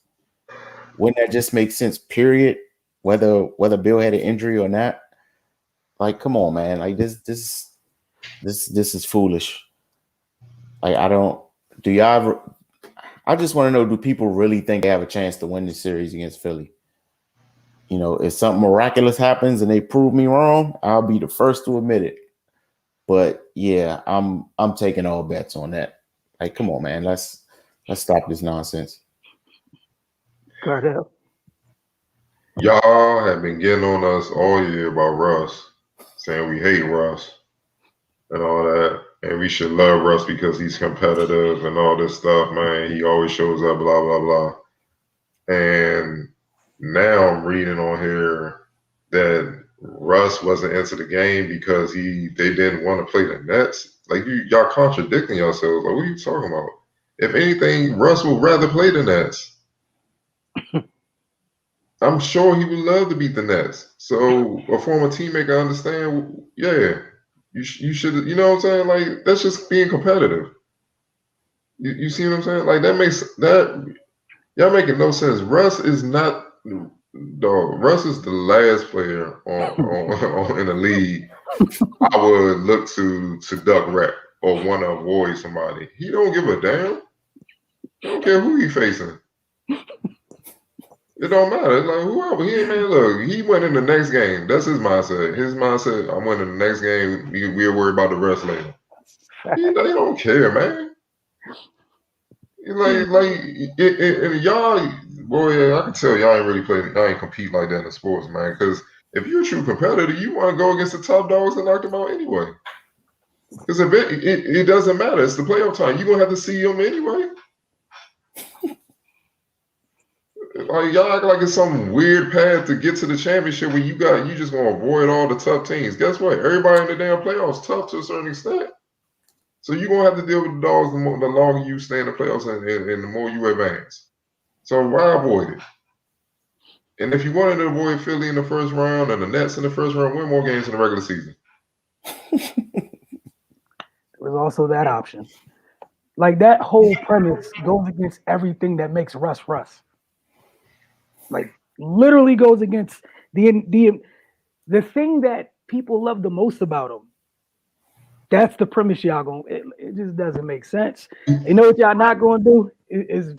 Wouldn't that just make sense, period? Whether Bill had an injury or not? Come on, man. This is foolish. I just want to know, do people really think they have a chance to win this series against Philly? If something miraculous happens and they prove me wrong, I'll be the first to admit it. But yeah, I'm taking all bets on that. Come on, man. Let's stop this nonsense. Cardell. Y'all have been getting on us all year about Russ, saying we hate Russ and all that, and we should love Russ because he's competitive and all this stuff, man. He always shows up, blah, blah, blah. And now I'm reading on here that Russ wasn't into the game because they didn't want to play the Nets. Y'all contradicting yourselves. What are you talking about? If anything, Russ would rather play the Nets. I'm sure he would love to beat the Nets. So a former teammate can understand, yeah, you should, you know what I'm saying? That's just being competitive. You see what I'm saying? Y'all making no sense. Russ is not, dog. Russ is the last player on in the league I would look to duck rep or want to avoid somebody. He don't give a damn. He don't care who he facing. It don't matter. It's whoever. He went in the next game. That's his mindset. His mindset, I'm winning the next game. We'll worry about the rest later. They don't care, man. And y'all, boy, I can tell y'all ain't really playing. Y'all ain't compete like that in sports, man. Because if you're a true competitor, you want to go against the top dogs and knock them out anyway. Because it doesn't matter. It's the playoff time. You're gonna have to see them anyway. Y'all act like it's some weird path to get to the championship where you just gonna avoid all the tough teams. Guess what? Everybody in the damn playoffs tough to a certain extent. So you're gonna have to deal with the dogs the longer you stay in the playoffs and the more you advance. So why avoid it? And if you wanted to avoid Philly in the first round and the Nets in the first round, win more games in the regular season. There was also that option. That whole premise goes against everything that makes Russ. Literally goes against the thing that people love the most about him. That's the premise y'all going. It just doesn't make sense. You know what y'all not going to do is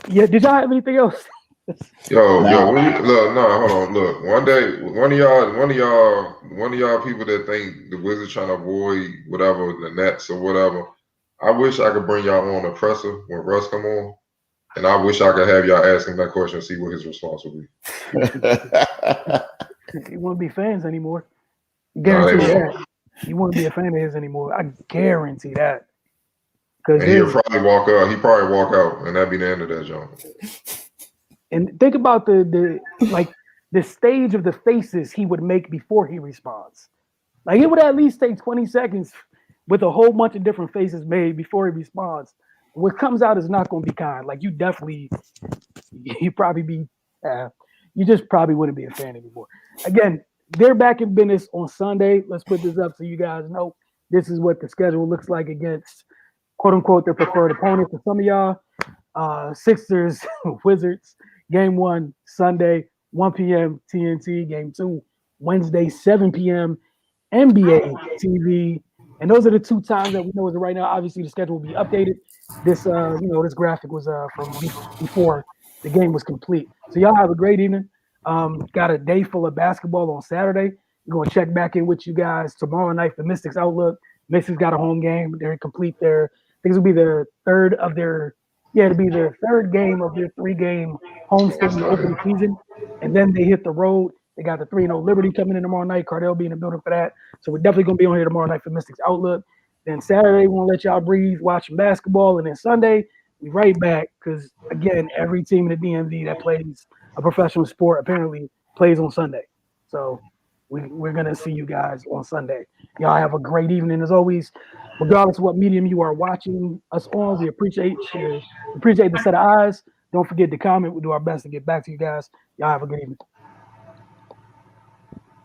yeah. Did y'all have anything else? Hold on. Look, one day, one of y'all people that think the Wizards trying to avoid whatever the Nets or whatever. I wish I could bring y'all on the presser when Russ come on, and I wish I could have y'all ask him that question and see what his response would be. You won't be fans anymore. Nah, Guarantee they that. You won't be a fan of his anymore. I guarantee that. And he'll probably walk out. He probably walk out, and that'd be the end of that jump. And think about the stage of the faces he would make before he responds. Like, it would at least take 20 seconds with a whole bunch of different faces made before he responds. What comes out is not going to be kind. Like, you just probably wouldn't be a fan anymore. Again, they're back in business on Sunday. Let's put this up so you guys know this is what the schedule looks like against, quote unquote, their preferred opponent. For some of y'all, Sixers, Wizards, game 1, Sunday, 1 p.m. TNT, game 2, Wednesday, 7 p.m. NBA TV. And those are the 2 times that we know as of right now. Obviously, the schedule will be updated. This, this graphic was from before the game was complete. So y'all have a great evening. Got a day full of basketball on Saturday. We're going to check back in with you guys tomorrow night for Mystics Outlook. Mystics got a home game. They're complete their, I think this will be their third of their, it'll be their third game of their 3-game homestand in the opening season. And then they hit the road. They got the 3-0 Liberty coming in tomorrow night. Cardell be in the building for that. So we're definitely going to be on here tomorrow night for Mystics Outlook. Then Saturday, we're going to let y'all breathe, watching basketball. And then Sunday, we right back because, again, every team in the DMV that plays a professional sport apparently plays on Sunday. So we're going to see you guys on Sunday. Y'all have a great evening. As always, regardless of what medium you are watching us on, we appreciate the set of eyes. Don't forget to comment. We'll do our best to get back to you guys. Y'all have a good evening.